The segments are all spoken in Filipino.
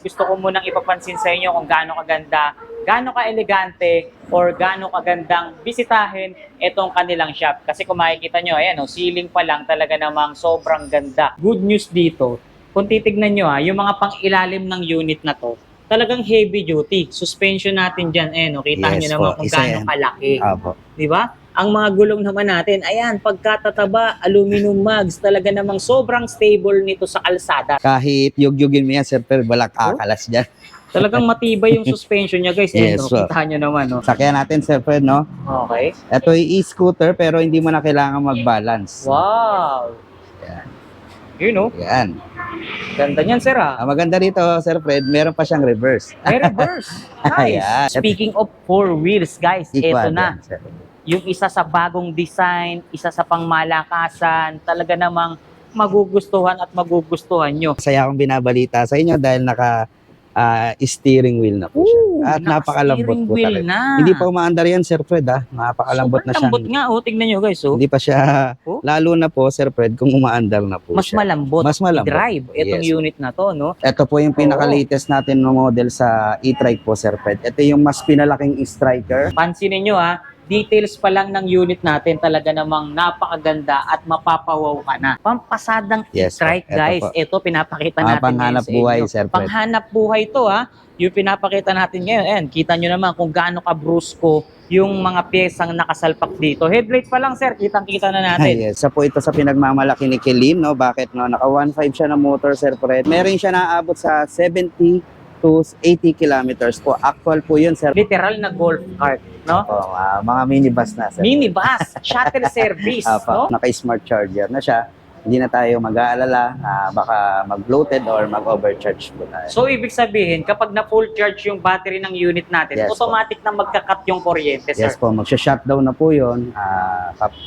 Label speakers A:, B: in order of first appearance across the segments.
A: Gusto ko munang ipapansin sa inyo kung gaano kaganda, gaano ka-elegante, or gaano kagandang bisitahin itong kanilang shop. Kasi kung makikita nyo, ayan, ceiling pa lang talaga namang sobrang ganda. Good news dito, kung titignan nyo yung mga pang-ilalim ng unit na to, talagang heavy duty. Suspension natin dyan, kita nyo
B: Yes
A: naman
B: po,
A: kung
B: isa
A: gaano
B: yan.
A: kalaki.
B: Opo.
A: Di ba? Ang mga gulong naman natin, ayan, pagkatataba, aluminum mugs, talaga namang sobrang stable nito sa kalsada.
B: Kahit yugyugin mo yan, Sir Fred, walang kakalas dyan.
A: Talagang matibay yung suspension niya, guys.
B: Yes, po.
A: Kita nyo naman, no?
B: Sakyan natin, Sir Fred, no?
A: Okay.
B: Ito ay e-scooter pero hindi mo na kailangan mag-balance.
A: Wow!
B: Yan.
A: Yun, no?
B: Yan.
A: Ganda niyan, sir,
B: Ang maganda rito, Sir Fred, meron pa siyang reverse.
A: May reverse. Nice.
B: Ayan.
A: Speaking of four wheels, guys,
B: Equal
A: ito na.
B: yan, Sir.
A: Yung isa sa bagong design, isa sa pangmalakasan, talaga namang magugustuhan at magugustuhan nyo.
B: Masaya akong binabalita sa inyo dahil steering wheel na po siya. At napakalambot po
A: wheel
B: talaga.
A: na.
B: Hindi pa umaandar yan, Sir Fred, ha? Napakalambot na siya.
A: Lambot nga, tignan nyo, guys,
B: Hindi pa siya,
A: Oh.
B: lalo na po, Sir Fred, kung umaandar na po
A: Mas
B: siya.
A: malambot.
B: Mas malambot.
A: I-drive itong
B: Yes.
A: unit na to, no?
B: Ito po yung pinaka-latest natin na model sa e-trike po, Sir Fred. Ito yung mas pinalaking striker.
A: Pansinin nyo, details pa lang ng unit natin talaga namang napakaganda at mapapawaw ka na. Pampasadang
B: Yes,
A: strike,
B: po. Ito
A: guys.
B: po.
A: Ito, pinapakita natin
B: Panghanap
A: ngayon sa
B: buhay,
A: inyo.
B: Sir Fred.
A: Panghanap buhay to, yung pinapakita natin ngayon. Ayan, kita nyo naman kung gaano ka-brusko yung mga piyesang nakasalpak dito. Headlight pa lang, sir, kitang-kita na natin.
B: Yes. Isa po ito sa pinagmamalaki ni Kilin, no? Bakit, no? Naka 1.5 siya na motor, Sir Fred. Meron siya naabot sa 70 to 80 kilometers po. Actual po yun, Sir.
A: Literal na golf cart, no?
B: Mga minibus na, Sir.
A: Minibus, shuttle service, no?
B: Naka-smart charger na siya. Hindi na tayo mag-aalala na baka mag-bloated or mag-overcharge po tayo.
A: So, ibig sabihin, kapag na-full charge yung battery ng unit natin,
B: Yes,
A: automatic na magka-cut yung kuryente, sir.
B: Yes po, magsha-shutdown na po yun.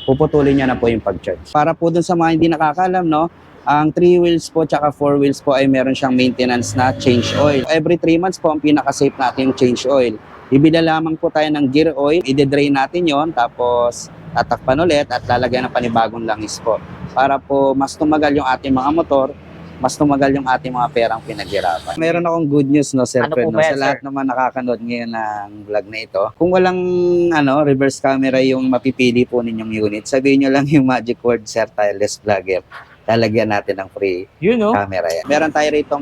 B: Puputulin niya na po yung pag-charge. Para po dun sa mga hindi nakakalam, no? Ang 3 wheels po tsaka 4 wheels po ay meron siyang maintenance na change oil. Every 3 months po ang pinaka-safe natin yung change oil. Ibila lamang po tayo ng gear oil, i-drain natin yon, tapos tatakpan ulit at lalagyan ng panibagong langis po. Para po mas tumagal yung ating mga motor, mas tumagal yung ating mga perang pinaghirapan. Meron akong good news, no, Sir
A: Ano
B: Fred,
A: po
B: no?
A: ba yan,
B: Sa lahat naman nakakanood ngayon ng vlog na ito. Kung walang reverse camera yung mapipili po ninyong unit, sabihin nyo lang yung magic word, Sir Tireless Vlogger. Lalagyan natin ng free
A: You know?
B: camera yan. Meron tayo rito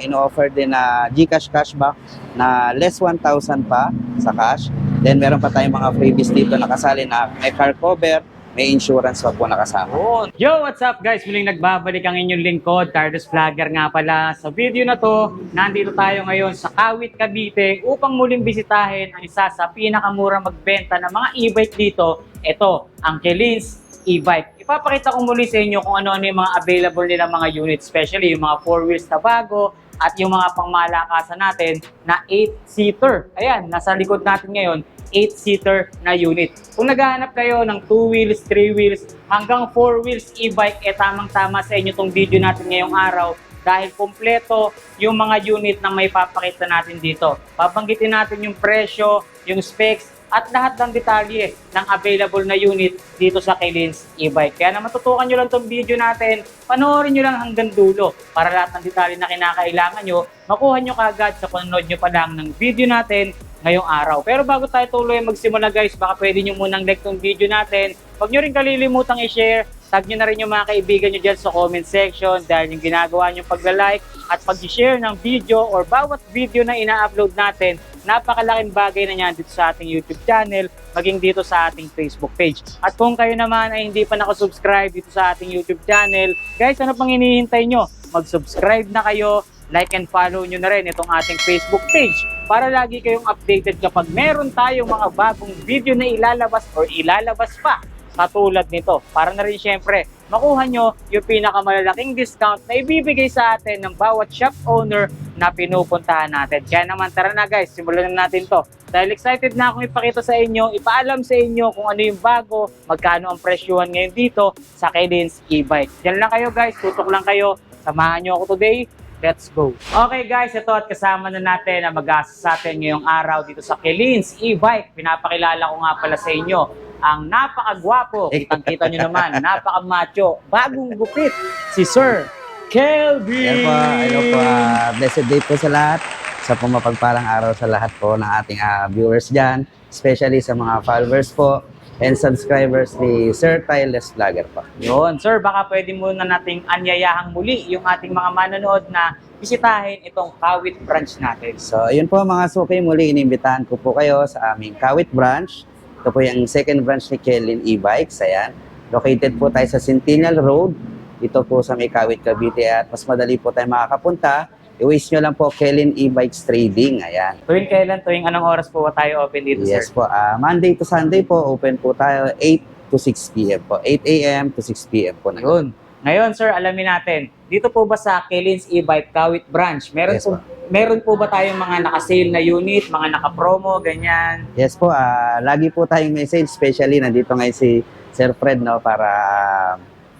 B: ino-offer din na GCash cashback na less 1,000 pa sa cash. Then meron pa tayong mga freebies dito nakasali na may car cover, may insurance pa po nakasama.
A: Yo, what's up guys? Muling nagbabalik ang inyong lingkod, Tireless Vlogger nga pala. Sa video na to, nandito tayo ngayon sa Kawit, Cavite upang muling bisitahin ang isa sa pinakamura magbenta ng mga e-bike dito. Ito, ang Kilin's e-bike. Ipapakita ko muli sa inyo kung ano-ano yung mga available nila mga units, especially yung mga 4 wheels na bago at yung mga pangmalakasan natin na 8-seater. Ayan, nasa likod natin ngayon, 8-seater na unit. Kung naghahanap kayo ng 2 wheels, 3 wheels, hanggang 4 wheels e-bike, tamang-tama sa inyo itong video natin ngayong araw dahil kompleto yung mga unit na may papakita natin dito. Babanggitin natin yung presyo, yung specs, at lahat ng detalye ng available na unit dito sa Kilin's e-bike. Kaya na matutukan nyo lang itong video natin, panoorin nyo lang hanggang dulo para lahat ng detalye na kinakailangan nyo, makuha nyo kagad sa panonood nyo pa lang ng video natin ngayong araw. Pero bago tayo tuloy magsimula guys, baka pwede nyo munang like itong video natin. Huwag nyo rin kalilimutang i-share, tag nyo na rin yung mga kaibigan nyo dyan sa comment section dahil yung ginagawa nyo pagla-like at pag-share ng video or bawat video na ina-upload natin, napakalaking bagay na yan dito sa ating YouTube channel, maging dito sa ating Facebook page. At kung kayo naman ay hindi pa nakasubscribe dito sa ating YouTube channel, guys, ano pang hinihintay nyo? Mag-subscribe na kayo, like and follow nyo na rin itong ating Facebook page para lagi kayong updated kapag meron tayong mga bagong video na ilalabas or ilalabas pa katulad nito. Para na rin syempre, makuha nyo yung pinakamalalaking discount na ibibigay sa atin ng bawat shop owner na pinupuntahan natin. Kaya naman tara na guys, simulan na natin to. Dahil excited na akong ipakita sa inyo, ipaalam sa inyo kung ano yung bago, magkano ang presyuhan ngayon dito sa Kilin's e-bike. Diyan lang kayo guys, tutok lang kayo. Samahan nyo ako today. Let's go. Okay guys, ito at kasama na natin ang mag-assist sa atin ngayong araw dito sa Kilin's e-bike. Pinapakilala ko nga pala sa inyo ang napakagwapo, kitang-kita nyo naman, napakamacho, bagong gupit, si Sir Kelvin!
B: Yan po, hello po. Blessed day po sa lahat. Sa pumapagpalang araw sa lahat po ng ating viewers dyan. Especially sa mga followers po and subscribers ni Sir Tiles Vlogger po.
A: Yun, sir, baka pwede muna nating anyayahang muli yung ating mga manonood na bisitahin itong Kawit branch natin.
B: So, ayun po mga suki, muli inimbitahan ko po kayo sa aming Kawit branch. Ito po yung second branch ni Kelin E-Bikes. Ayan. Located po tayo sa Centennial Road. Ito po sa may Kawit, Cavite at mas madali po tayo makakapunta. I-waste nyo lang po Kelin E-Bikes Trading. Ayan.
A: Tuwing kailan, tuwing anong oras po tayo open dito,
B: Yes
A: sir?
B: po. Monday to Sunday po, open po tayo 8 to 6 p.m. po. 8 a.m. to 6 p.m. po.
A: Yun. Ngayon, sir, alamin natin, dito po ba sa Kelin's E-Bike Kawit branch,
B: Yes,
A: meron po ba tayong mga naka-sale na unit, mga naka-promo, ganyan?
B: Yes po. Lagi po tayong message, especially nandito ngayon si Sir Fred, no, para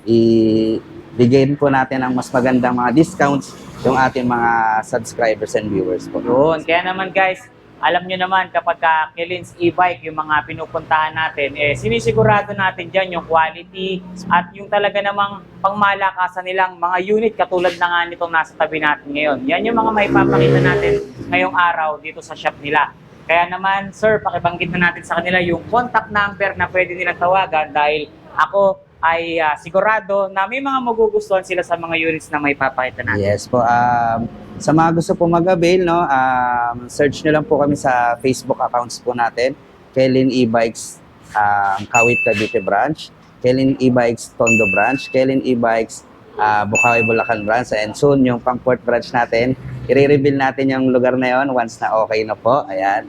B: ibigay po natin ang mas magandang mga discounts yung ating mga subscribers and viewers po.
A: Yun. Kaya naman, guys, alam nyo naman kapag Kelin's E-Bike, yung mga pinupuntahan natin, sinisigurado natin dyan yung quality at yung talaga namang pangmalakasan nilang mga unit katulad na nga nitong nasa tabi natin ngayon. Yan yung mga maipapakita natin ngayong araw dito sa shop nila. Kaya naman, sir, pakibanggit na natin sa kanila yung contact number na pwede nilang tawagan dahil ako ay sigurado na may mga magugustuhan sila sa mga units na may papakita natin.
B: Yes po. Sa mga gusto po mag-avail, no, search nyo lang po kami sa Facebook accounts po natin. Kelin E-Bikes Kawit Cavite branch, Kelin E-Bikes Tondo branch, Kelin E-Bikes Bukawi Bulacan branch, and soon yung pang-port branch natin. I-reveal natin yung lugar na yon once na okay na po. Ayan.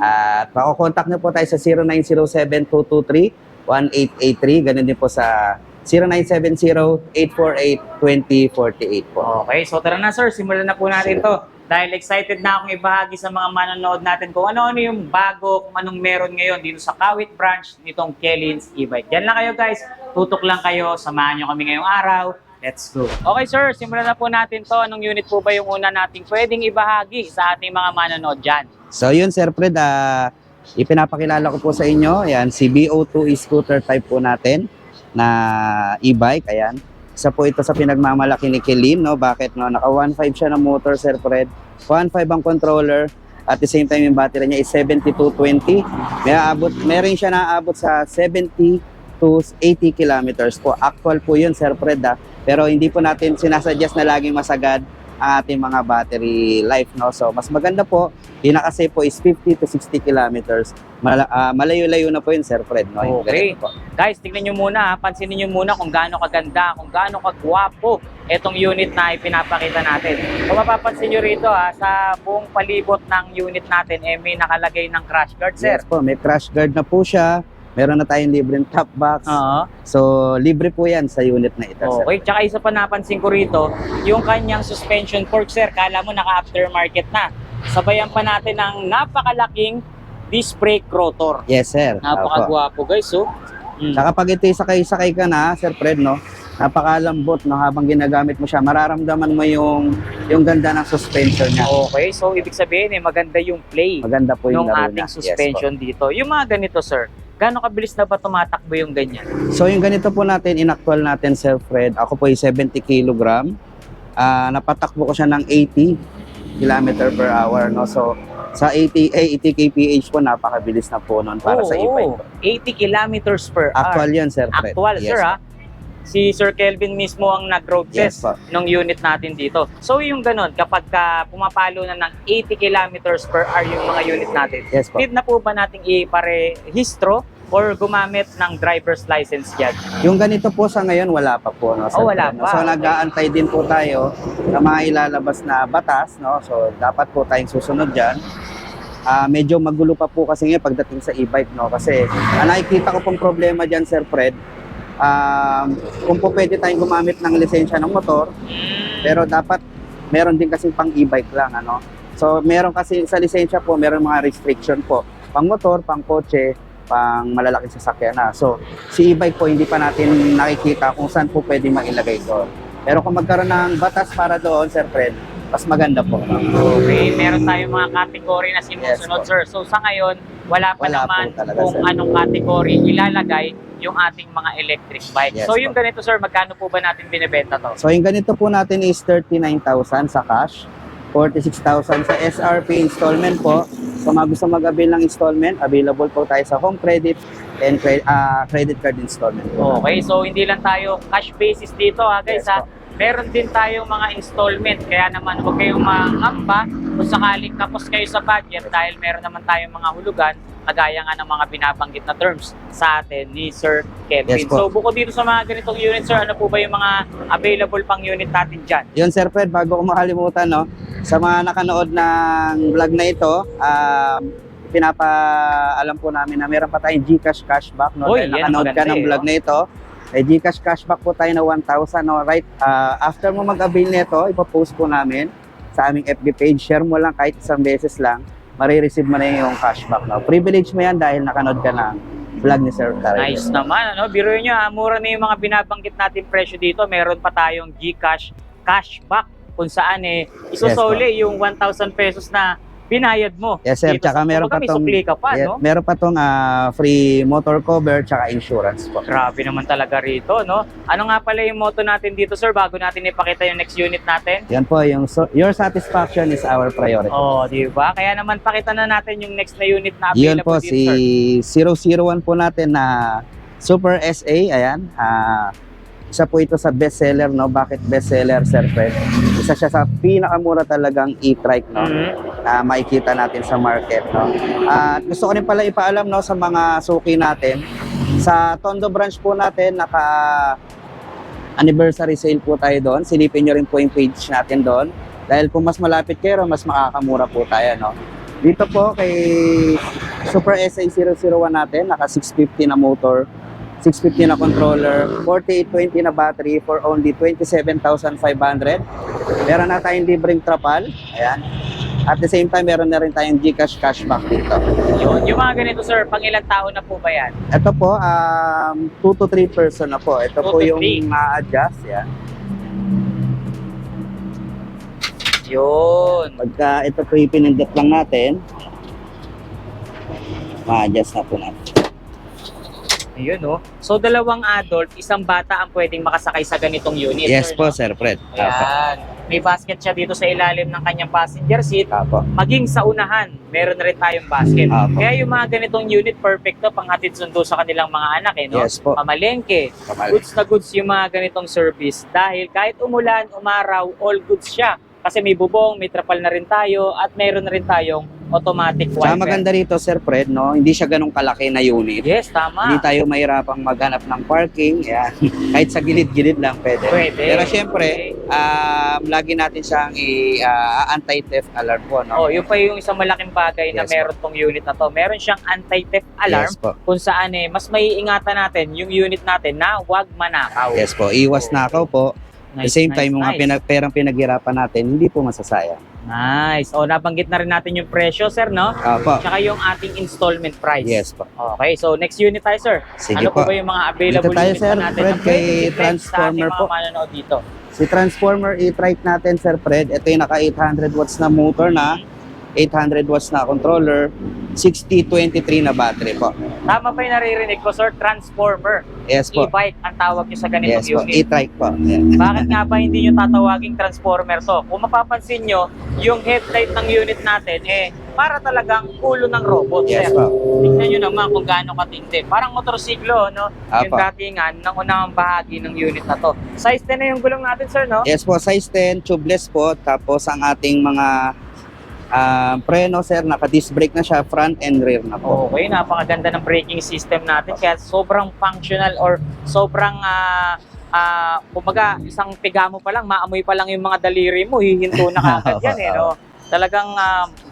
B: At mako-contact nyo po tayo sa 0907-223-1883. Ganun din po sa 0970-848-2048 po.
A: Okay, so tara na, sir, simulan na po natin to. Dahil excited na akong ibahagi sa mga manonood natin kung ano-ano yung bago, kung anong meron ngayon dito sa Kawit branch nitong Kelin's E-Bike. Yan lang kayo, guys. Tutok lang kayo. Samahan nyo kami ngayong araw. Let's go. Okay, sir, simulan na po natin to. Anong unit po ba yung una nating pwedeng ibahagi sa ating mga manonood dyan?
B: So yun, Sir Fred, ipinapakilala ko po sa inyo. Ayan, si BO2 e-scooter type po natin na e-bike. Ayan. Isa po ito sa pinagmamalaki ni Kelin, no? Bakit, no? Naka 1.5 siya na motor, Sir Fred. 1.5 ang controller. At the same time, yung battery niya is 7220. Meron siya naabot sa 70 to 80 kilometers po. Actual po yun, Sir Fred. Pero hindi po natin sinasuggest na laging masagad ang ating mga battery life, no? So, mas maganda po, pinaka-safe po is 50 to 60 kilometers. Malayo-layo na po yun, Sir Fred, no? Yung
A: Okay.
B: ganito po.
A: Guys, tignan nyo muna, pansinin nyo muna kung gaano kaganda, kung gaano kagwapo itong unit na ipinapakita natin. Kung mapapansin nyo rito, sa buong palibot ng unit natin, may nakalagay ng crash guard, sir.
B: Yes po, may crash guard na po siya. Meron na tayong libreng top box.
A: Oo.
B: So, libre po yan sa unit na ito, Sir.
A: Okay, tsaka isa pa napansin ko rito, yung kanyang suspension fork, sir, kala mo naka-aftermarket na. Sabayan pa natin ng napakalaking disc brake rotor.
B: Yes, sir. Opo.
A: Napakagwapo, guys, oh.
B: Saka pag ito sakay ka na, Sir Fred, no? Napakalambot, no? Habang ginagamit mo siya, mararamdaman mo yung ganda ng suspension niya.
A: Okay, so ibig sabihin, maganda yung play
B: Maganda po yung
A: ng
B: laro
A: ating
B: niya.
A: suspension dito. Yung mga ganito, sir, gaano kabilis na ba tumatakbo yung ganyan?
B: So yung ganito po natin, in-actual natin, Sir Fred, ako po ay 70 kilogram. Napatakbo ko siya ng 80 km per hour, no? So sa 80 kph po, napakabilis na po noon para sa e-bike.
A: 80 kilometers per hour.
B: Actual yun, Sir Fred.
A: Actual,
B: Yes,
A: sir,
B: po.
A: Si Sir Kelvin mismo ang nag-road
B: Yes,
A: test
B: po.
A: ng unit natin dito. So yung ganun, kapag pumapalo na ng 80 kilometers per hour yung mga unit natin,
B: Yes, po.
A: need na po ba nating iparehistro or gumamit ng driver's license yan?
B: Yung ganito po sa ngayon, wala pa po. No, Sir
A: wala
B: Fred, no?
A: pa.
B: So
A: Okay.
B: nag-aantay din po tayo ng mga ilalabas na batas. No? So dapat po tayong susunod dyan. Medyo magulo pa po kasi ngayon pagdating sa e-bike. No? Kasi nakikita ko pong problema dyan, Sir Fred. Kung po pwede tayong gumamit ng lisensya ng motor, pero dapat meron din kasi pang e-bike lang. Ano? So meron kasi sa lisensya po, meron mga restriction po. Pang motor, pang kotse, pang malalaking sasakyan na. So, si e-bike po, hindi pa natin nakikita kung saan po pwede mailagay doon. Pero kung magkaroon ng batas para doon, Sir Fred, mas maganda po.
A: Okay, meron tayong mga category na sinusunod,
B: Yes, po.
A: sir. So sa ngayon, wala pa
B: Wala
A: naman
B: po talaga,
A: kung
B: sir.
A: anong category ilalagay yung ating mga electric bike.
B: Yes,
A: So
B: po.
A: yung ganito, sir, magkano po ba natin binebenta to?
B: So yung ganito po natin is 39,000 sa cash, 46,000 sa SRP installment po. So mga gusto mag-avail ng installment, available po tayo sa home credit and credit card installment po.
A: Okay, so hindi lang tayo cash basis dito ha guys
B: Yes,
A: ha.
B: po.
A: Meron din tayong mga installment, kaya naman huwag kayong mangamba kung sakaling kapos kayo sa budget dahil meron naman tayong mga hulugan kagaya nga ng mga binabanggit na terms sa atin ni Sir Kelvin.
B: Yes, po.
A: So bukod dito sa mga ganitong unit, sir, ano po ba yung mga available pang unit natin dyan?
B: Yun Sir Fred, bago ko makalimutan, no, sa mga nakanood ng vlog na ito, pinapaalam po namin na meron pa tayong GCash cashback, no?
A: Uy,
B: Dahil
A: yan,
B: nakanood ka
A: maganda
B: ng
A: eh,
B: vlog
A: oh.
B: na ito, may GCash cashback po tayo na 1,000, no? Right, after mo mag-avail nito, ipopost po namin sa aming FB page, share mo lang kahit isang beses lang, marireceive mo na yung cashback, no? Privilege mo yan dahil nakanood ka ng vlog ni Sir Carl.
A: Nice naman, ano? Biruin nyo, mura na yung mga binabanggit natin presyo dito. Meron pa tayong GCash cashback kung saan isusole yung 1,000 pesos na binayad mo.
B: Yes sir,
A: Dito
B: tsaka meron pa
A: may
B: tong
A: sukli ka pa, no?
B: meron pa tong free motor cover tsaka insurance po.
A: Grabe naman talaga rito, no? Ano nga pala yung motto natin dito, sir, bago natin ipakita yung next unit natin?
B: Yan po, yung your satisfaction is our priority.
A: Oh, di ba? Kaya naman pakita na natin yung next na unit na
B: Yun
A: available
B: po,
A: dito, sir.
B: si 001 po natin na Super SA, ayan. Isa po ito sa bestseller, no? Bakit bestseller, Sir Fred? Isa siya sa pinakamura talagang e-trike, no?
A: Mhm.
B: Makikita natin sa market, no? At gusto ko rin pala ipaalam, no, sa mga suki natin. Sa Tondo branch po natin, anniversary sale po tayo doon. Silipin nyo rin po yung page natin doon. Dahil kung mas malapit kayo, mas makakamura po tayo, no? Dito po kay Super SA 001 natin, naka 650 na motor, 650 na controller, 4820 na battery for only 27,500. Meron na tayong libreng trapal. Ayan. At the same time, meron na rin tayong GCash cashback dito.
A: Yun, yung mga ganito, sir, pang ilang taon na po ba yan?
B: Ito po, 2 to 3 person na po. Ito
A: 2
B: po
A: to
B: yung
A: 3.
B: ma-adjust. Yan.
A: Yun.
B: Pagka ito po yung pinindot lang natin, ma-adjust na po natin.
A: Ayun, no? So, dalawang adult, isang bata ang pwedeng makasakay sa ganitong unit.
B: Yes
A: sir,
B: po,
A: no?
B: Sir Fred.
A: Ayan. May basket siya dito sa ilalim ng kanyang passenger seat.
B: Apo.
A: Maging sa unahan, meron na rin tayong basket.
B: Apo.
A: Kaya yung mga ganitong unit, perfect to panghatid sundo sa kanilang mga anak, no?
B: Yes po.
A: Pamalengke.
B: Kamali.
A: Goods na goods yung mga ganitong service. Dahil kahit umulan, umaraw, all goods siya. Kasi may bubong, may trapal na rin tayo, at meron na rin tayong automatic
B: Tsaka
A: wiper.
B: maganda rito, Sir Fred, no? Hindi siya ganong kalaki na unit.
A: Yes, tama.
B: Hindi tayo mahirapang maghanap ng parking. Yan. Kahit sa gilid-gilid lang pwede.
A: Pwede.
B: Pero syempre, lagi natin siyang anti-theft alarm po, no?
A: Oh, yun pa yung isang malaking bagay na
B: Yes,
A: meron tong unit na to. Meron siyang anti-theft alarm
B: Yes po.
A: kung saan mas maiingatan natin yung unit natin na huwag manakaw.
B: Yes po. Iwas nakaw po. At the same time, mga
A: nice.
B: perang pinaghirapan natin, hindi po masasayang.
A: Nice. O, nabanggit na rin natin yung presyo, sir, no?
B: Opo.
A: Tsaka yung ating installment price.
B: Yes po.
A: Okay, so next unit tayo, sir.
B: Sige
A: Ano po
B: po.
A: ba yung mga available
B: Dito tayo,
A: unit
B: sir,
A: pa natin?
B: Fred,
A: na
B: kay
A: pwede i-flex
B: Transformer
A: sa ating
B: po.
A: mga manonood dito?
B: Si Transformer e-trike natin, Sir Fred, ito yung naka 800 watts na motor na, 800 watts na controller, 6023 na battery po.
A: Tama pa yung naririnig ko, sir, Transformer.
B: Yes po.
A: E-bike ang tawag nyo sa ganitong
B: Yes po.
A: unit.
B: E-trike po. Yan.
A: Bakit nga ba hindi nyo tatawaging transformer to? Kung mapapansin nyo, yung headlight ng unit natin, para talagang ulo ng robot,
B: Yes
A: sir.
B: po.
A: Tingnan nyo naman kung gaano katindi. Parang motorsiklo, no? Yung
B: Apo.
A: datingan ng unang bahagi ng unit na to. Size 10 na yung gulong natin, sir, no?
B: Yes po, size 10, tubeless po. Tapos ang ating mga preno, sir, naka-disc brake na siya, front and rear na po.
A: Okay, napakaganda ng braking system natin. Kaya sobrang functional or sobrang kumbaga, isang piga mo pa lang, maamoy pa lang yung mga daliri mo, hihinto na kagad yan, no? Talagang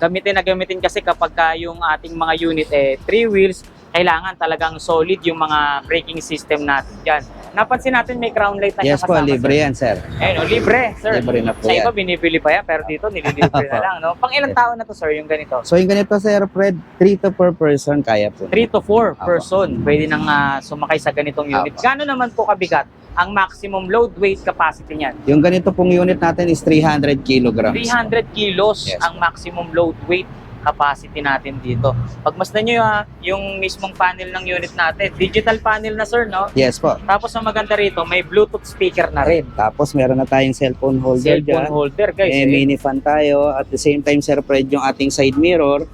A: gamitin kasi kapag yung ating mga unit 3 wheels, kailangan talagang solid yung mga braking system natin dyan. Napansin natin may crown light na
B: Yes
A: siya
B: po,
A: kasama,
B: libre
A: sir.
B: yan, sir.
A: Ayun, libre, sir.
B: Libre na po
A: Sa iba,
B: yan.
A: binibili pa yan, pero dito, nililibre na lang, no? Pang ilang taon na to, sir, yung ganito?
B: So yung ganito, Sir Fred, 3 to 4 person kaya po.
A: 3 to 4
B: Apo.
A: person pwede nang sumakay sa ganitong unit.
B: Apo.
A: Gaano naman po kabigat ang maximum load weight capacity niyan?
B: Yung ganito pong unit natin is 300 kilograms.
A: 300 kilos
B: Yes.
A: ang maximum load weight capacity natin dito. Pagmasdan nyo yung mismong panel ng unit natin. Digital panel na sir, no?
B: Yes po.
A: Tapos ang maganda rito, may Bluetooth speaker na rin.
B: Tapos meron na tayong cellphone holder
A: Cellphone
B: dyan.
A: holder, guys.
B: May mini fan tayo. At the same time, Sir Fred, yung ating side mirror,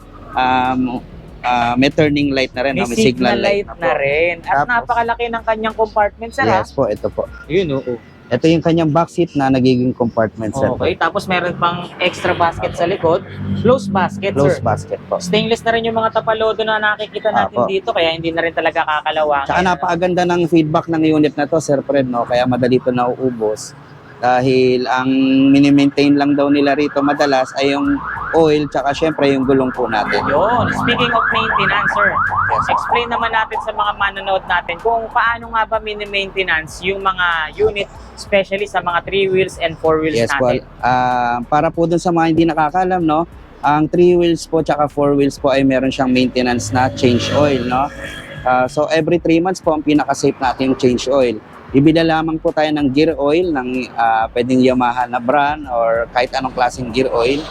B: may turning light na rin.
A: May
B: May
A: signal light
B: po.
A: na rin. At
B: Tapos-
A: napakalaki ng kanyang compartment, sir.
B: Yes po, ito po.
A: Yun, oo.
B: Ito yung kanyang back seat na nagiging compartment, Sir
A: Okay,
B: Fred.
A: tapos meron pang extra basket sa likod. Close basket,
B: Close
A: sir.
B: basket po.
A: Stainless na rin yung mga tapalodo na nakikita natin
B: Apo.
A: dito, kaya hindi na rin talaga kakalawang.
B: Tsaka napakaganda ng feedback ng unit na to, Sir Fred, no? Kaya madali ito nauubos. Dahil ang mini-maintain lang daw nila rito madalas ay yung oil, tsaka syempre yung gulong po natin.
A: Yun. Speaking of maintenance, sir, explain naman natin sa mga manonood natin kung paano nga ba mini-maintenance yung mga unit, especially sa mga 3 wheels and 4 wheels
B: Yes po.
A: natin.
B: Para po dun sa mga hindi nakakalam, no? Ang 3 wheels po tsaka 4 wheels po ay meron siyang maintenance na change oil, no? So every 3 months po ang pinaka-safe natin yung change oil. Ibila lamang po tayo ng gear oil ng pwedeng Yamaha na brand or kahit anong klaseng gear oil.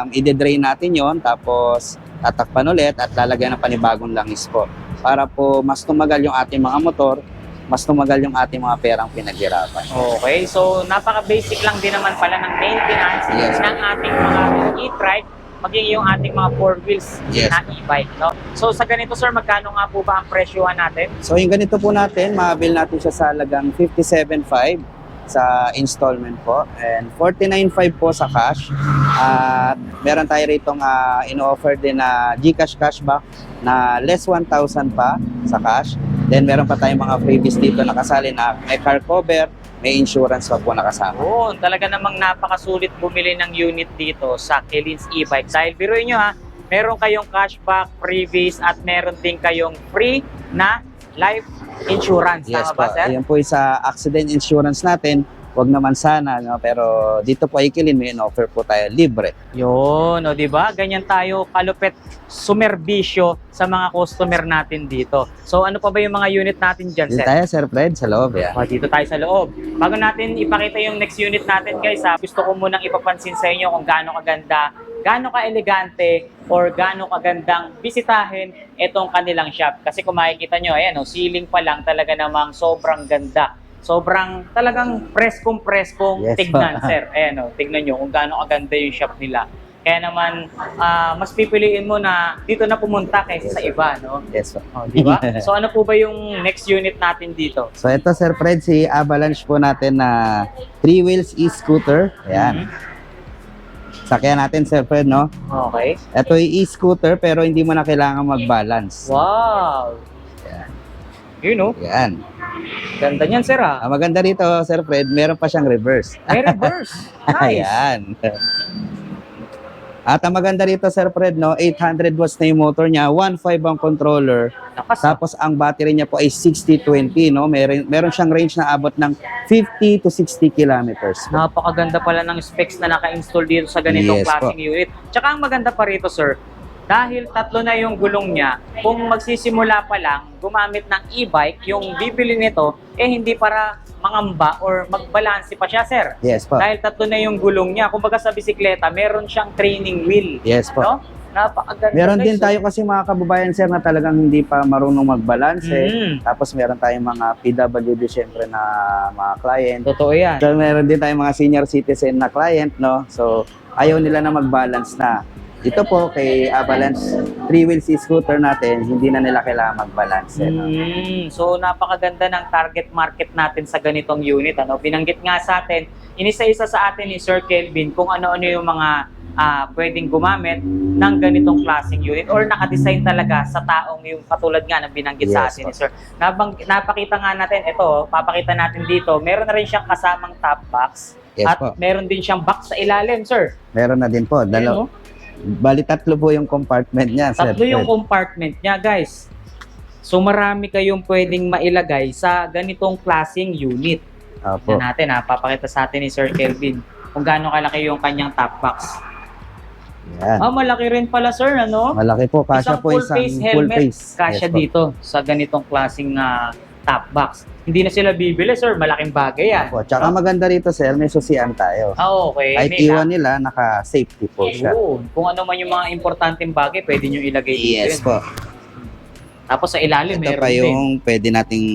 B: I-drain natin yon, tapos tatakpan ulit at lalagyan ng panibagong langis po. Para po mas tumagal yung ating mga motor, mas tumagal yung ating mga perang pinaghirapan.
A: Okay, so napaka-basic lang din naman pala ng maintenance
B: Yes.
A: ng ating mga e-trike, maging yung ating mga 4 wheels
B: Yes.
A: na e-bike, no? So sa ganito, sir, magkano nga po ba ang presyohan natin?
B: So yung ganito po natin, maabil natin siya sa halagang 57.5 sa installment po and 49.5 po sa cash. At meron tayo ritong ino-offer din na GCash cashback na less 1,000 pa sa cash. Then meron pa tayong mga freebies dito nakasali na may car cover, may insurance pa po nakasama.
A: Oo, talaga namang napakasulit bumili ng unit dito sa Kelin's e-bike. Dahil biruin nyo meron kayong cashback, freebies, at meron din kayong free na life insurance.
B: Yes
A: Tama
B: po.
A: ba, sir?
B: Ayan po yung sa accident insurance natin. Wag naman sana, no? Pero dito po ay Kilin, may offer po tayo libre.
A: Yun, o diba? Ganyan tayo kalupit sumerbisyo sa mga customer natin dito. So ano pa ba yung mga unit natin dyan,
B: Dito
A: sir?
B: tayo, Sir Fred, sa loob. Yan.
A: O, dito tayo sa loob. Bago natin ipakita yung next unit natin, guys, gusto ko munang ipapansin sa inyo kung gaano kaganda, gaano ka-elegante, or gaano kagandang bisitahin itong kanilang shop. Kasi kung makikita nyo, ayan, ceiling pa lang talaga namang sobrang ganda. Sobrang talagang preskong
B: Yes,
A: tignan,
B: po.
A: sir. Ayan, tignan nyo kung gaano kaganda yung shop nila. Kaya naman, mas pipiliin mo na dito na pumunta kaysa
B: Yes,
A: sa
B: sir.
A: iba, no?
B: Yes po.
A: O, di ba? So ano po ba yung next unit natin dito?
B: So ito, Sir Fred, si Avalanche po natin na 3 wheels e-scooter. Ayan. Sakyan natin, Sir Fred, no?
A: Okay.
B: Ito yung e-scooter pero hindi mo na kailangan mag-balance.
A: Wow!
B: Yan.
A: Yun, no?
B: Yan.
A: Ganda niyan, sir,
B: Ang maganda rito, Sir Fred, meron pa siyang reverse.
A: May reverse. Nice.
B: Ayan. At ang maganda rito, Sir Fred, no, 800 watts na yung motor niya, 1.5 ang controller,
A: Nakas,
B: tapos ang battery niya po ay 60-20, no? Meron siyang range na abot ng 50 to 60 kilometers.
A: napakaganda pala ng specs na naka-install dito sa ganitong
B: Yes,
A: klaseng unit. Tsaka ang maganda pa rito, sir, dahil tatlo na yung gulong niya, kung magsisimula pa lang gumamit ng e-bike, yung bibili nito, hindi para mangamba or magbalanse pa siya, sir.
B: Yes po.
A: Dahil tatlo na yung gulong niya. Kumbaga sa bisikleta, meron siyang training wheel.
B: Yes po.
A: No? Napakaganda.
B: Meron
A: guys,
B: din tayo kasi mga kababayan, sir, na talagang hindi pa marunong magbalanse. Tapos meron tayong mga PWD syempre na mga client.
A: Totoo yan.
B: So meron din tayong mga senior citizen na client, no? So ayaw nila na mag-balance na. Ito po kay Avalanche 3 wheels e-scooter natin, hindi na nila kailangan mag-balance. No?
A: So napakaganda ng target market natin sa ganitong unit. Binanggit nga sa atin, inisa-isa sa atin ni Sir Kelvin kung ano-ano yung mga pwedeng gumamit ng ganitong klaseng unit or nakadesign talaga sa taong yung katulad nga na binanggit sa
B: Yes,
A: atin ni Sir. Napakita nga natin, ito, papakita natin dito, meron na rin siyang kasamang top box
B: Yes
A: at
B: po.
A: meron din siyang box sa ilalim, sir.
B: Meron na din po.
A: Ayan,
B: Bali tatlo po yung compartment niya, sir.
A: Tatlo yung compartment niya, guys. So marami kayong pwedeng mailagay sa ganitong klaseng unit.
B: Opo.
A: Yan natin, papakita sa atin ni Sir Kelvin kung gaano kalaki yung kanyang top box.
B: Yan.
A: Malaki rin pala, sir, ano?
B: Malaki po. Kasya po
A: full
B: isang
A: face
B: full
A: helmet,
B: face.
A: kasya
B: Yes po.
A: dito sa ganitong klaseng top box. Hindi na sila bibili, sir. Malaking bagay yan.
B: Po. Tsaka maganda rito, sir, may susian tayo.
A: Okay.
B: Kahit
A: May
B: iwan nila, naka-safety po siya.
A: Ayun. Kung ano man yung mga importanteng bagay, pwede nyo ilagay dito.
B: Yes
A: yun.
B: po.
A: Tapos sa ilalim,
B: Ito
A: meron
B: pa
A: din.
B: yung pwede nating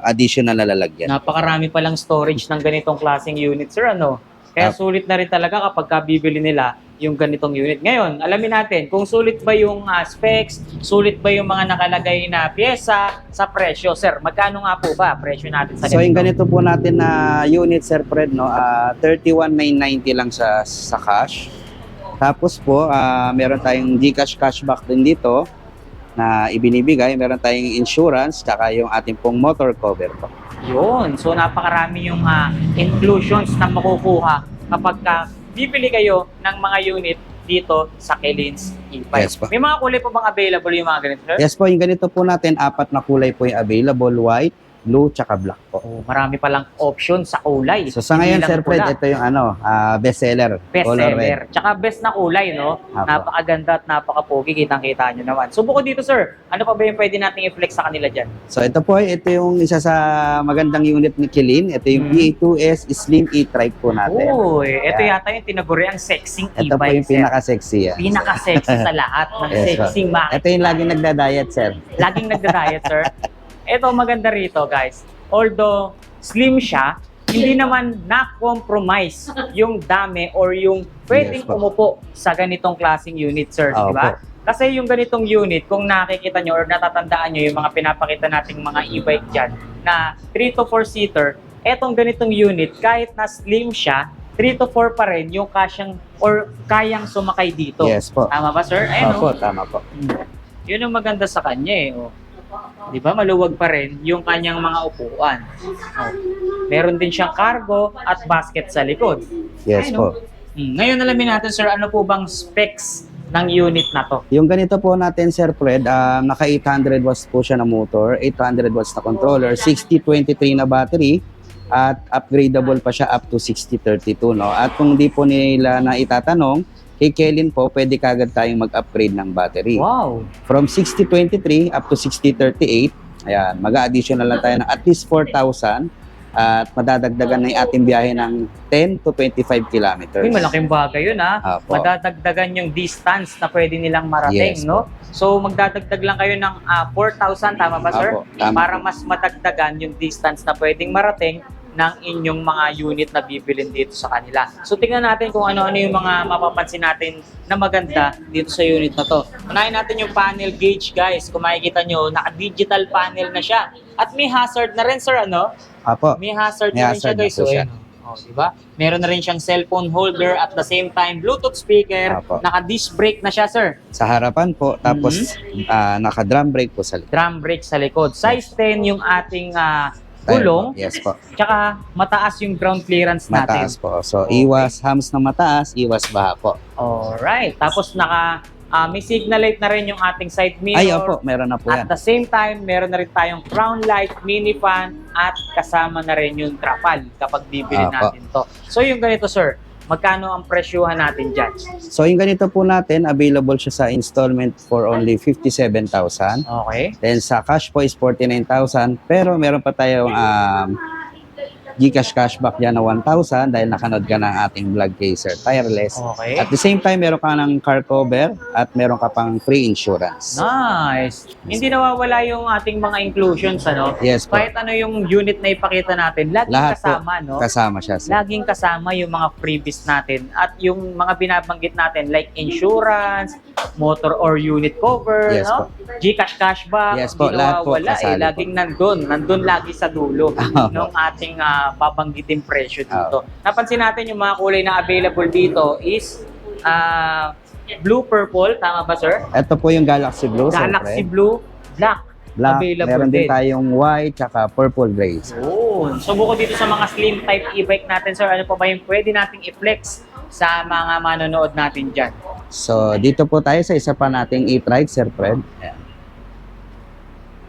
B: additional na lalagyan.
A: Napakarami palang storage ng ganitong klaseng unit, sir, ano? Kaya sulit na rin talaga kapag bibili nila yung ganitong unit. Ngayon, alamin natin kung sulit ba yung specs, sulit ba yung mga nakalagay na pyesa sa presyo. Sir, magkano nga po ba presyo natin sa
B: So yung
A: ganito?
B: ganito po natin na unit, Sir Fred, no, 31,990 lang sa cash. Tapos po, meron tayong GCash cashback din dito na ibinibigay. Meron tayong insurance, tsaka yung ating pong motor cover po.
A: Yun. So, napakarami yung inclusions na makukuha kapag bibili kayo ng mga unit dito sa Kilins E5.
B: Yes po.
A: May mga kulay pa bang available yung mga ganito, sir?
B: Yes po, yung ganito po natin, 4 na kulay po yung available, white, blue, tsaka black po.
A: Oh, marami palang option sa kulay.
B: So sa
A: Hindi
B: ngayon,
A: lang
B: Sir Fred,
A: pula.
B: ito yung bestseller.
A: Best
B: color red.
A: seller. Tsaka best na kulay, no?
B: Apo.
A: Napakaganda at napakapogi. Kitang-kita nyo naman. So, bukod dito, sir, ano pa ba yung pwede nating i-flex sa kanila dyan?
B: So ito po, ito yung isa sa magandang unit ni Kilin. Ito yung PA2S Slim E-Trike po natin.
A: Uy, ito
B: Ayan.
A: yata yung tinaguri ang sexing
B: Ito po
A: e-bike,
B: yung
A: sir.
B: pinaka-sexy.
A: Pinaka-sexy sa lahat ng
B: Yes,
A: sexing makina.
B: Ito yung laging nagda-diet, sir.
A: Laging nagda-diet, sir. Ito maganda rito, guys. Although slim siya, hindi naman na-compromise yung dami or yung pwedeng
B: Yes, po.
A: umupo sa ganitong klaseng unit, sir. Di ba? Kasi yung ganitong unit, kung nakikita nyo or natatandaan nyo yung mga pinapakita nating mga e-bike dyan na 3 to 4 seater, etong ganitong unit, kahit na slim siya, 3 to 4 pa rin yung kasyang or kayang sumakay dito.
B: Yes po.
A: Tama ba, sir? Ayun,
B: Opo, tama po.
A: yun ang maganda sa kanya eh. Oh. Di ba? Maluwag pa rin yung kanyang mga upuan. Oh. Meron din siyang cargo at basket sa likod.
B: Yes
A: Ayun,
B: po.
A: Ngayon alamin natin, sir, ano po bang specs ng unit na to?
B: Yung ganito po natin, Sir Fred, naka 800 watts po siya na motor, 800 watts na controller, 6023 na battery, at upgradable pa siya up to 6032, no? At kung di po nila na itatanong, kay Kelin po, pwede kagad tayong mag-upgrade ng battery.
A: Wow!
B: From 6023 up to 6038, ayan, mag-additional lang tayo ng at least 4,000 at madadagdagan na yung ating biyahe ng 10 to 25 kilometers.
A: Uy, malaking bagay yun, ha?
B: Apo.
A: Madadagdagan yung distance na pwede nilang marating,
B: Yes,
A: no? So, magdadagdag lang kayo ng 4,000, tama ba, sir?
B: Apo, tama.
A: Para mas madagdagan yung distance na pwedeng marating ng inyong mga unit na bibilin dito sa kanila. So, tingnan natin kung ano-ano yung mga mapapansin natin na maganda dito sa unit na to. Unahin natin yung panel gauge, guys. Kung makikita nyo, naka-digital panel na siya. At may hazard na rin, sir, ano?
B: Apo.
A: May hazard
B: May
A: na rin siya,
B: hazard na
A: guys.
B: po
A: So,
B: siya.
A: ayan. Oh, diba? Meron na rin siyang cellphone holder at the same time Bluetooth speaker.
B: Apo.
A: Naka-disc brake na siya, sir.
B: Sa harapan po, tapos naka-drum brake po sa likod.
A: Drum brake sa likod. Size 10 yung ating gulong.
B: Yes po.
A: Tsaka mataas yung ground clearance natin.
B: Mataas po. So,
A: Okay.
B: iwas hams na mataas, iwas baha po.
A: Alright. Tapos may signal light na rin yung ating side mirror.
B: Ay, opo, meron na po
A: At
B: yan.
A: the same time, meron na rin tayong crown light, mini fan, at kasama na rin yung trapal kapag bibili
B: Opo.
A: natin to. So yung ganito, sir, magkano ang presyuhan natin dyan?
B: So, yung ganito po natin, available siya sa installment for only 57,000.
A: Okay.
B: Then, sa cash po is 49,000. Pero, meron pa tayong GCash cashback dyan na 1,000 dahil nakanood ka ng ating vlog kay Sir Tireless.
A: Okay.
B: At the same time, meron ka ng car cover at meron ka pang free insurance.
A: Nice. Hindi nawawala yung ating mga inclusions, ano?
B: Yes po.
A: Kahit ano yung unit na ipakita natin, laging
B: Lahat po,
A: kasama, no?
B: kasama siya. Sir.
A: Laging kasama yung mga freebies natin at yung mga binabanggit natin like insurance, motor or unit cover,
B: Yes
A: no?
B: po.
A: GCash cashback,
B: Yes po,
A: hindi
B: lahat po
A: nawawala,
B: kasali po.
A: laging nandun lagi sa dulo ng ating babanggitin presyo dito. Napansin natin yung mga kulay na available dito is blue purple, tama ba, sir?
B: Ito po yung Galaxy Blue. Sir
A: Galaxy
B: Fred.
A: Blue, black.
B: Black.
A: available
B: Meron
A: din.
B: din tayong white tsaka purple gray.
A: Yun. So bukod dito sa mga slim type e-bike natin, sir, ano pa ba yung pwede nating i-flex sa mga manonood natin dyan?
B: So, dito po tayo sa isa pa nating e-trike, Sir Fred. Ayan.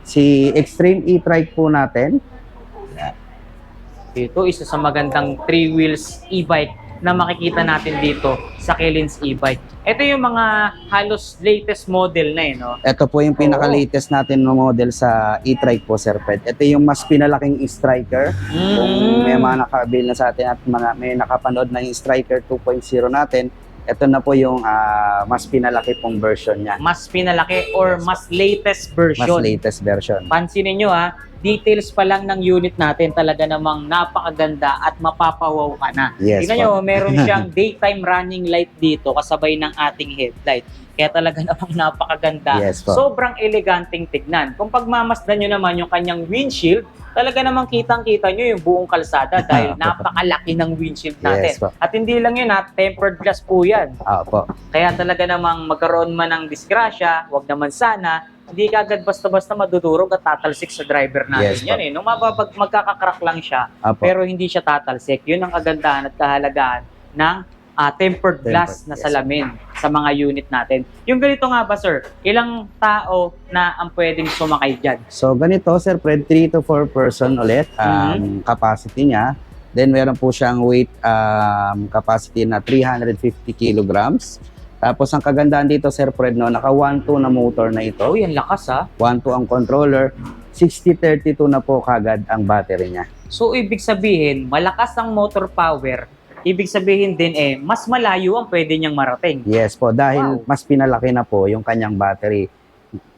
B: Si Extreme e-trike po natin.
A: Ito, isa sa magandang 3 wheels e-bike na makikita natin dito sa Kilins e-bike. Ito yung mga halos latest model na no?
B: Ito po yung pinaka-latest natin na model sa e-trike po, Sir Fred. Ito yung mas pinalaking e-striker. Kung may mga naka-avail na sa atin at may nakapanood na yung Striker 2.0 natin, ito na po yung mas pinalaki pong version niya.
A: Mas pinalaki or mas latest version.
B: Mas latest version.
A: Pansinin nyo details pa lang ng unit natin talaga namang napakaganda at mapapawaw ka na.
B: Yes,
A: Tingnan nyo, meron siyang daytime running light dito kasabay ng ating headlight. Kaya talaga namang napakaganda.
B: Yes, po.
A: Sobrang eleganteng tignan. Kung pagmamasdan nyo naman yung kanyang windshield, talaga namang kitang-kita nyo yung buong kalsada dahil napakalaki ng windshield natin.
B: Yes, po.
A: At hindi lang yun tempered glass po yan.
B: Opo.
A: Kaya talaga namang magkaroon man ng disgrasya, wag naman sana, hindi ka agad basta-basta madudurog at tatalsik sa driver natin.
B: Yes,
A: yan Nung magkakakrak lang siya,
B: Opo.
A: pero hindi siya tatalsik. Yun ang kagandahan at kahalagaan ng tempered glass na
B: yes.
A: salamin sa mga unit natin. Yung ganito nga ba, sir? Ilang tao na ang pwedeng sumakay dyan?
B: So ganito, Sir Fred, 3 to 4 person ulit capacity niya. Then meron po siyang weight capacity na 350 kilograms. Tapos ang kagandahan dito, Sir Fred, naka 1.2 na motor na ito.
A: Oh, yan lakas
B: 1.2 ang controller. 6032 na po kagad ang battery niya.
A: So, ibig sabihin, malakas ang motor power. Ibig sabihin din mas malayo ang pwede niyang marating.
B: Yes po, dahil mas pinalaki na po yung kanyang battery.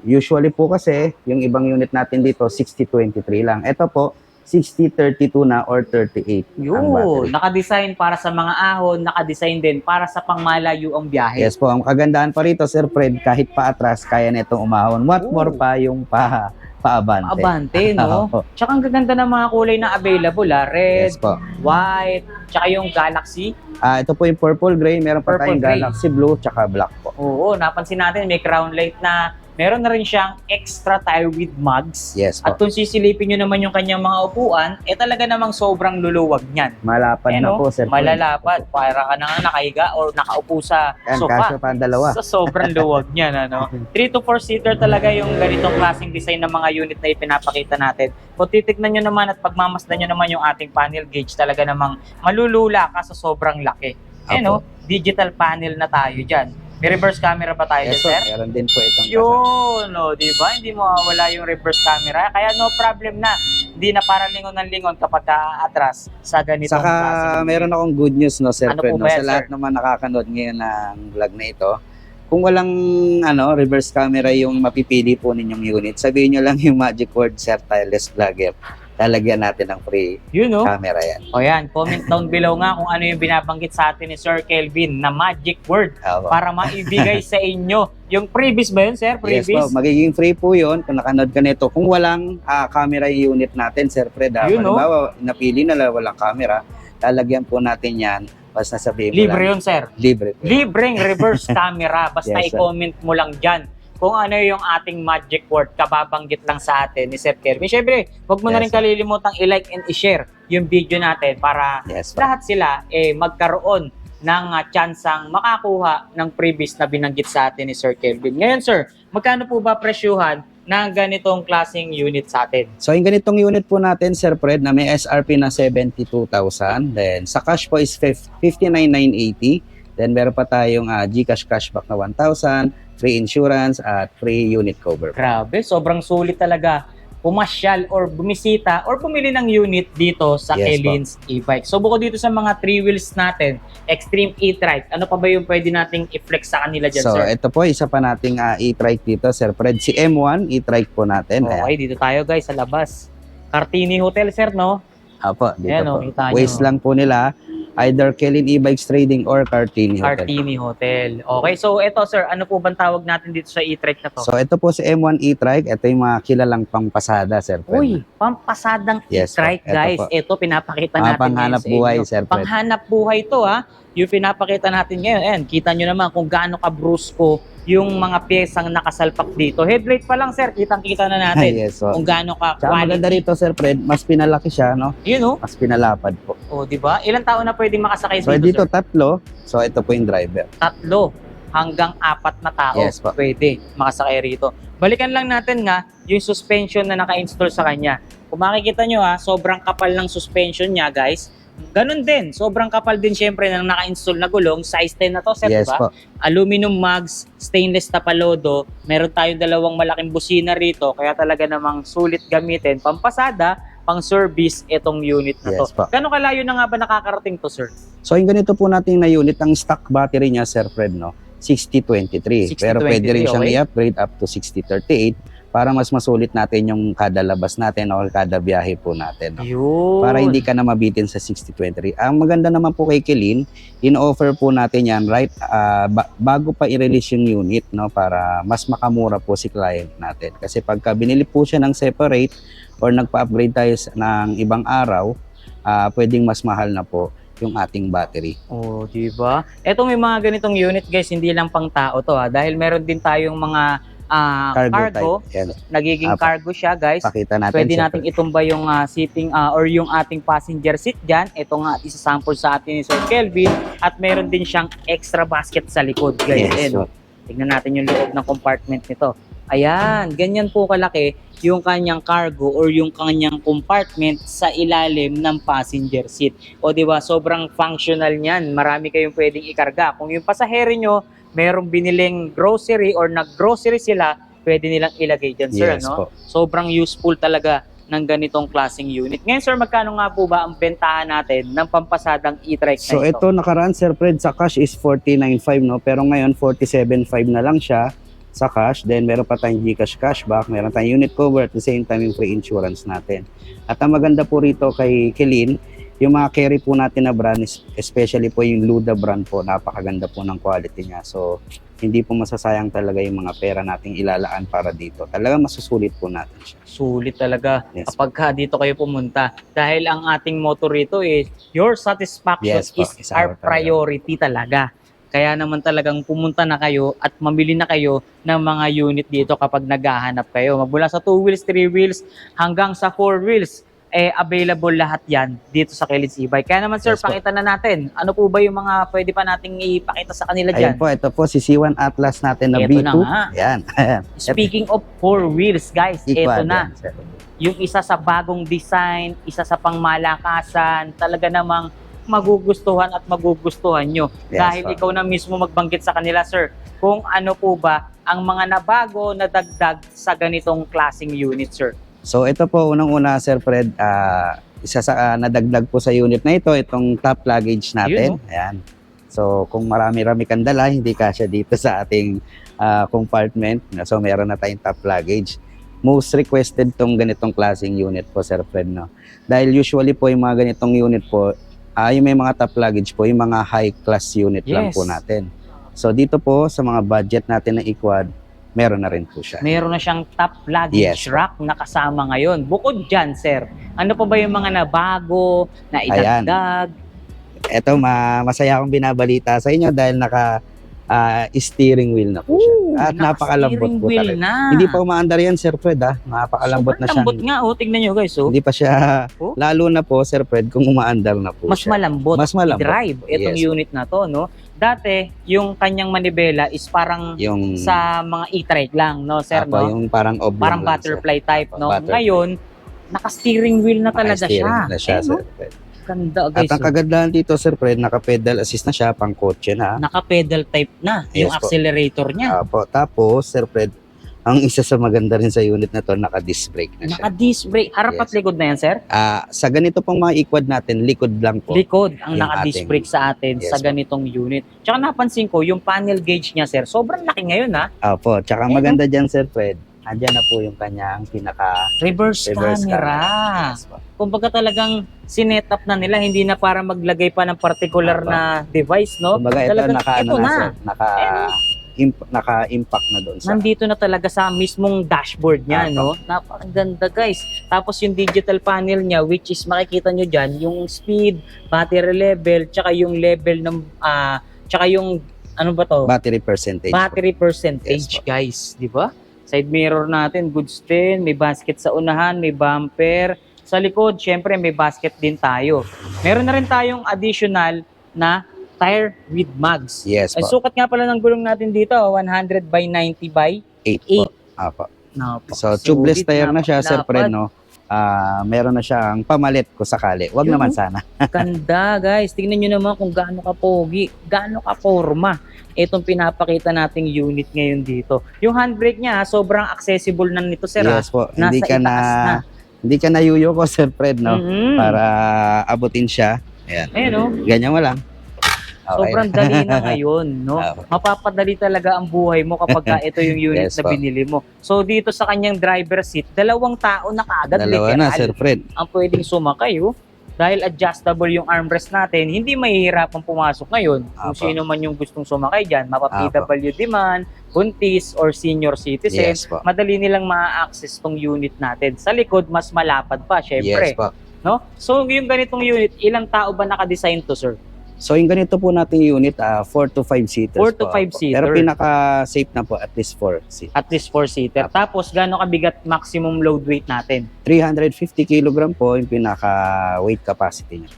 B: Usually po kasi, yung ibang unit natin dito, 6023 lang. Ito po, 6032 na or 38 ang
A: Yun,
B: battery.
A: naka-design para sa mga ahon, naka-design din para sa pangmalayo ang biyahe.
B: Yes po, ang kagandahan pa rito, Sir Fred, kahit paatras, kaya nitong umahon. What more pa yung paabante.
A: Abante, no?
B: Opo.
A: Tsaka ang gaganda ng mga kulay na available, red,
B: Yes po.
A: white, tsaka yung Galaxy.
B: Ito po yung purple gray, meron pa
A: Purple
B: tayong
A: gray.
B: Galaxy blue, tsaka black po.
A: Oo, napansin natin may crown light na meron na rin siyang extra tire with mugs.
B: Yes
A: At
B: po.
A: kung sisilipin nyo naman yung kanyang mga upuan, talaga namang sobrang luluwag niyan.
B: Malapad na po, Sir Fred.
A: Malalapad. Para ka na nga nakahiga o nakaupo sa
B: Yan,
A: sofa.
B: kasya pa ang dalawa.
A: Sa sobrang luwag niyan, 3 to 4 seater talaga yung ganitong klaseng design ng mga unit na ipinapakita natin. Kung titignan nyo naman at pagmamasdan nyo naman yung ating panel gauge, talaga namang malulula ka sa sobrang laki.
B: Apo.
A: Digital panel na tayo dyan. May reverse camera pa tayo
B: Yes
A: dyan,
B: po,
A: sir?
B: meron din po itong
A: Yun, di ba? Hindi mo mawala yung reverse camera. Kaya no problem na. Hindi na para lingon ng lingon kapag atras sa ganitong
B: Saka
A: klaseng
B: meron akong good news, no, Sir
A: Ano
B: Fred,
A: po
B: no,
A: ba
B: sa
A: yan,
B: lahat
A: sir?
B: naman nakakanood ngayon ng vlog na ito. Kung walang reverse camera yung mapipili po ninyong unit, sabihin nyo lang yung magic word, Sir Tireless Vlogger. Lalagyan natin ng free
A: Yun,
B: camera yan.
A: O yan, comment down below nga kung ano yung binabanggit sa atin ni Sir Kelvin na magic word
B: Opo.
A: para maibigay sa inyo. Yung previous ba yun, sir?
B: Yes
A: Previous?
B: po, magiging free po yun kung nakanood ka nito. Kung walang camera unit natin, Sir Fred,
A: Yun, no?
B: halimbawa, napili na lang walang camera, lalagyan po natin yan. Basta sabihin mo
A: Libre
B: lang.
A: yun, sir.
B: Libre po.
A: Libreng reverse camera. Basta
B: Yes, sir.
A: i-comment mo lang dyan kung ano yung ating magic word, kababanggit lang sa atin ni Sir Kelvin. Siyempre, huwag mo na rin
B: Yes, sir.
A: kalilimutang i-like and i-share yung video natin para
B: Yes po.
A: lahat sila magkaroon ng tsansang makakuha ng previous na binanggit sa atin ni Sir Kelvin. Ngayon, sir, magkano po ba presyuhan ng ganitong klaseng unit sa atin?
B: So, yung ganitong unit po natin, Sir Fred, na may SRP na 72,000. Then, sa cash po is 59,980. Then, meron pa tayong GCash cashback na 1,000, free insurance, at free unit cover.
A: Grabe, sobrang sulit talaga pumasyal or bumisita or pumili ng unit dito sa
B: Yes,
A: Kilins e-bike. So bukod dito sa mga 3 wheels natin, Extreme e-trike, ano pa ba yung pwede nating i-flex sa kanila dyan,
B: So,
A: sir?
B: ito po, isa pa nating e-trike dito, Sir Fred. Si M1 e-trike po natin.
A: Okay, dito tayo guys sa labas. Cartini Hotel, sir, no?
B: Apo, dito
A: Ayan,
B: po.
A: kita nyo.
B: Waste lang po nila. Either Kilin E-Bikes Trading or Cartini Hotel.
A: Cartini Hotel. Okay, so ito sir, ano po bang tawag natin dito sa e-trike na to?
B: So, ito po si M1 e-trike. Ito yung mga kilalang pampasada, Sir Fred.
A: Uy, pampasadang
B: Yes,
A: e-trike,
B: po. Ito
A: guys.
B: po.
A: Ito, pinapakita natin
B: Panghanap
A: ngayon sa
B: buhay,
A: inyo.
B: Sir Fred.
A: Panghanap buhay to, ha? Yung pinapakita natin ngayon. Ayan, kita nyo naman kung gaano ka-brusko yung mga piyesang nakasalpak dito. Headlight pa lang, sir. Kitang-kita na natin
B: Yes, so.
A: kung gaano
B: Tsaka maganda
A: ka-quality.
B: rito, Sir Fred, mas pinalaki siya, no?
A: Yun, oh.
B: Mas pinalapad po.
A: O, di ba? Ilang tao na pwedeng makasakay
B: So,
A: dito,
B: dito
A: sir?
B: tatlo. So, ito po yung driver.
A: 3 hanggang 4 na tao
B: Yes, po.
A: pwede makasakay rito. Balikan lang natin nga yung suspension na naka-install sa kanya. Kung makikita nyo sobrang kapal ng suspension niya, guys. Ganun din, sobrang kapal din syempre ng naka-install na gulong. Size 10 na to, sir,
B: Yes
A: diba?
B: po.
A: Aluminum mugs, stainless tapalodo. Meron tayong dalawang malaking busina rito, kaya talaga namang sulit gamitin. Pampasada, pang-service, itong unit na to.
B: Yes po.
A: Gano'ng kalayo na nga ba nakakarating to, sir?
B: So yung ganito po natin na unit, ang stock battery niya, Sir Fred, no? 6023. Pero pwede rin siyang
A: okay.
B: i-upgrade up to 6038 para mas masulit natin yung kada labas natin o kada biyahe po natin. No?
A: Yun.
B: Para hindi ka na mabitin sa 6023. Ang maganda naman po kay Kilin, in-offer po natin yan right bago pa i-release yung unit, no, para mas makamura po si client natin. Kasi pagka binili po siya ng separate or nagpa-upgrade tayo ng ibang araw, pwedeng mas mahal na po yung ating battery.
A: Oh, di ba? Ito may mga ganitong unit, guys, hindi lang pang tao to, dahil meron din tayong mga cargo.
B: Type. Yan.
A: Nagiging
B: Apa.
A: cargo siya, guys.
B: Pakita natin.
A: Pwede
B: Sir
A: nating
B: Fred.
A: itumba yung seating or yung ating passenger seat dyan. Ito nga, isa-sample sa atin ni Sir Kelvin. At meron din siyang extra basket sa likod, guys.
B: Yes,
A: Ayan, tignan natin yung loob ng compartment nito. Ayan, ganyan po kalaki yung kanyang cargo or yung kanyang compartment sa ilalim ng passenger seat. O di ba, sobrang functional niyan. Marami kayong pwedeng ikarga. Kung yung pasahero nyo, merong biniling grocery or nag-grocery sila, pwede nilang ilagay dyan, sir.
B: Yes
A: No?
B: po.
A: Sobrang useful talaga ng ganitong klaseng unit. Ngayon, sir, magkano nga po ba ang bentahan natin ng pampasadang e-trike
B: So
A: na ito?
B: ito nakaraan, Sir Fred, sa cash is 49.5, no? Pero ngayon 47.5 na lang siya sa cash. Then meron pa tayong GCash cashback, meron tayong unit cover at the same time yung free insurance natin. At ang maganda po rito kay Kilin, yung mga carry po natin na brand, especially po yung Luda brand po, napakaganda po ng quality niya. So hindi po masasayang talaga yung mga pera nating ilalaan para dito. Talaga masusulit po natin siya.
A: Sulit talaga
B: Yes,
A: kapag dito kayo pumunta. Dahil ang ating motto rito is, your satisfaction
B: Yes po,
A: is
B: isa
A: our
B: talaga.
A: priority talaga. Kaya naman talagang pumunta na kayo at mamili na kayo ng mga unit dito kapag naghahanap kayo. Magmula sa 2 wheels, 3 wheels, hanggang sa 4 wheels, available lahat yan dito sa Kilins E-Bike. Kaya naman, sir,
B: Yes po.
A: pakita na natin. Ano po ba yung mga pwede pa nating ipakita sa kanila dyan?
B: Ayun po, ito po si C1 Atlas natin na
A: Ito
B: B2.
A: na nga.
B: Ayan.
A: Speaking of 4 wheels, guys, ito
B: Equal
A: na.
B: yan, sir.
A: Yung isa sa bagong design, isa sa pangmalakasan, talaga namang magugustuhan at magugustuhan nyo.
B: Yes,
A: Dahil
B: po.
A: ikaw na mismo magbanggit sa kanila, sir, kung ano po ba ang mga nabago na dagdag sa ganitong klaseng unit, sir.
B: So ito po, unang-una, Sir Fred, isa sa nadagdag po sa unit na ito, itong top luggage natin.
A: Ayun,
B: Ayan. So kung marami-rami kang dala, hindi kasya dito sa ating compartment. So meron na tayong top luggage. Most requested tong ganitong klaseng unit po, Sir Fred, no? Dahil usually po yung mga ganitong unit po, yung may mga top luggage po, yung mga high class unit lang
A: Yes.
B: po natin. So dito po, sa mga budget natin na equad, meron na rin po siya.
A: Meron na siyang top luggage
B: Yes.
A: rack na kasama ngayon. Bukod dyan, sir, ano pa ba yung mga nabago, na idagdag?
B: Ito, masaya akong binabalita sa inyo dahil naka steering wheel na po siya. At napakalambot po
A: wheel
B: talaga.
A: na.
B: Hindi pa umaandar yan, Sir Fred, Napakalambot na siya.
A: Lambot nga, tignan nyo, guys.
B: Hindi pa siya,
A: Oh.
B: lalo na po, Sir Fred, kung umaandar na po
A: Mas
B: siya.
A: malambot,
B: Mas malambot.
A: i-drive itong
B: Yes.
A: unit na to, no? Dati, yung kanyang manibela is parang
B: Yung,
A: sa mga e-trike lang, no, sir,
B: Apo,
A: no?
B: yung parang oblong
A: Parang
B: lang,
A: butterfly type,
B: Apo,
A: no?
B: butterfly.
A: Ngayon, naka-steering wheel na talaga siya.
B: Na siya,
A: Eh, no?
B: Sir Fred.
A: Ganda,
B: At
A: guys.
B: ang kagandahan dito, Sir Fred, naka-pedal assist na siya, pang kotse na.
A: Naka-pedal type na yung
B: Yes po.
A: accelerator niya.
B: Apo, tapos, Sir Fred, ang isa sa maganda rin sa unit na to, naka-disc brake na siya.
A: Naka-disc brake. Harap at
B: Yes.
A: likod na yan, sir?
B: Sa ganito pong mga equad natin, likod lang po.
A: Likod ang
B: Yung
A: naka-disc
B: ating-
A: brake sa atin
B: Yes
A: sa
B: po.
A: ganitong unit. Tsaka napansin ko, yung panel gauge niya, sir, sobrang laki ngayon, ha?
B: Opo, tsaka maganda dyan, Sir Fred. Andyan na po yung kanyang
A: Reverse
B: reverse
A: camera.
B: Yes po.
A: Kumbaga talagang sinet-up na nila, hindi na para maglagay pa ng particular
B: Tama.
A: na device, no?
B: Kumbaga ito,
A: Talagang ito na.
B: Sir, naka-impact na doon sa...
A: Nandito na talaga sa mismong dashboard niya,
B: Tama.
A: no? Napakaganda, guys. Tapos yung digital panel niya, which is makikita nyo dyan, yung speed, battery level, tsaka yung level ng, tsaka yung, ano ba to?
B: Battery percentage.
A: Battery percentage,
B: Yes po.
A: guys. Di ba? Side mirror natin, goods din. May basket sa unahan, may bumper. Sa likod, syempre, may basket din tayo. Meron na rin tayong additional na tire with mugs.
B: Yes
A: Ay,
B: po.
A: sukat nga pala ng gulong natin dito, 100 by 90 by
B: 8 po. Apo.
A: Napaka-
B: So, tubeless
A: sulit,
B: tire na siya, Sir Fred,
A: napakalapat.
B: no? meron na siyang pamalit kung sakali. Wag
A: Yun,
B: naman
A: no?
B: sana.
A: Ganda, guys. Tingnan nyo naman kung gaano ka pogi, gaano ka forma. Itong pinapakita nating unit ngayon dito. Yung handbrake niya, sobrang accessible na nito, sir.
B: Yes po.
A: Nasa itaas na.
B: Hindi ka na yuyoko, Sir Fred, no?
A: Mhm.
B: Para abutin siya. Ayan.
A: Ayan, no?
B: Ganyan mo lang. Okay.
A: Sobrang dali na ngayon, no?
B: Okay.
A: Mapapadali talaga ang buhay mo kapag ito yung unit
B: Yes,
A: na
B: po.
A: binili mo. So dito sa kanyang driver seat, 2 tao na kaagad
B: Dalawa na,
A: literal
B: Sir Fred.
A: ang pwedeng sumakay, oh. Dahil adjustable yung armrest natin, hindi mahihirapang pumasok ngayon. Kung
B: Apo.
A: sino man yung gustong sumakay dyan, mapa-PWD man, buntis, or senior citizen,
B: Yes po.
A: madali nilang ma-access tong unit natin. Sa likod, mas malapad pa, syempre.
B: Yes po.
A: No? So yung ganitong unit, ilang tao ba nakadesign to, sir?
B: So yung ganito po nating unit, 4 to 5 seaters
A: 4 to
B: po.
A: 5 seater.
B: Pero pinaka-safe na po at least 4 seaters.
A: At least 4-seater. Tapos, gaano kabigat maximum load weight natin?
B: 350 kg po yung pinaka-weight capacity niya.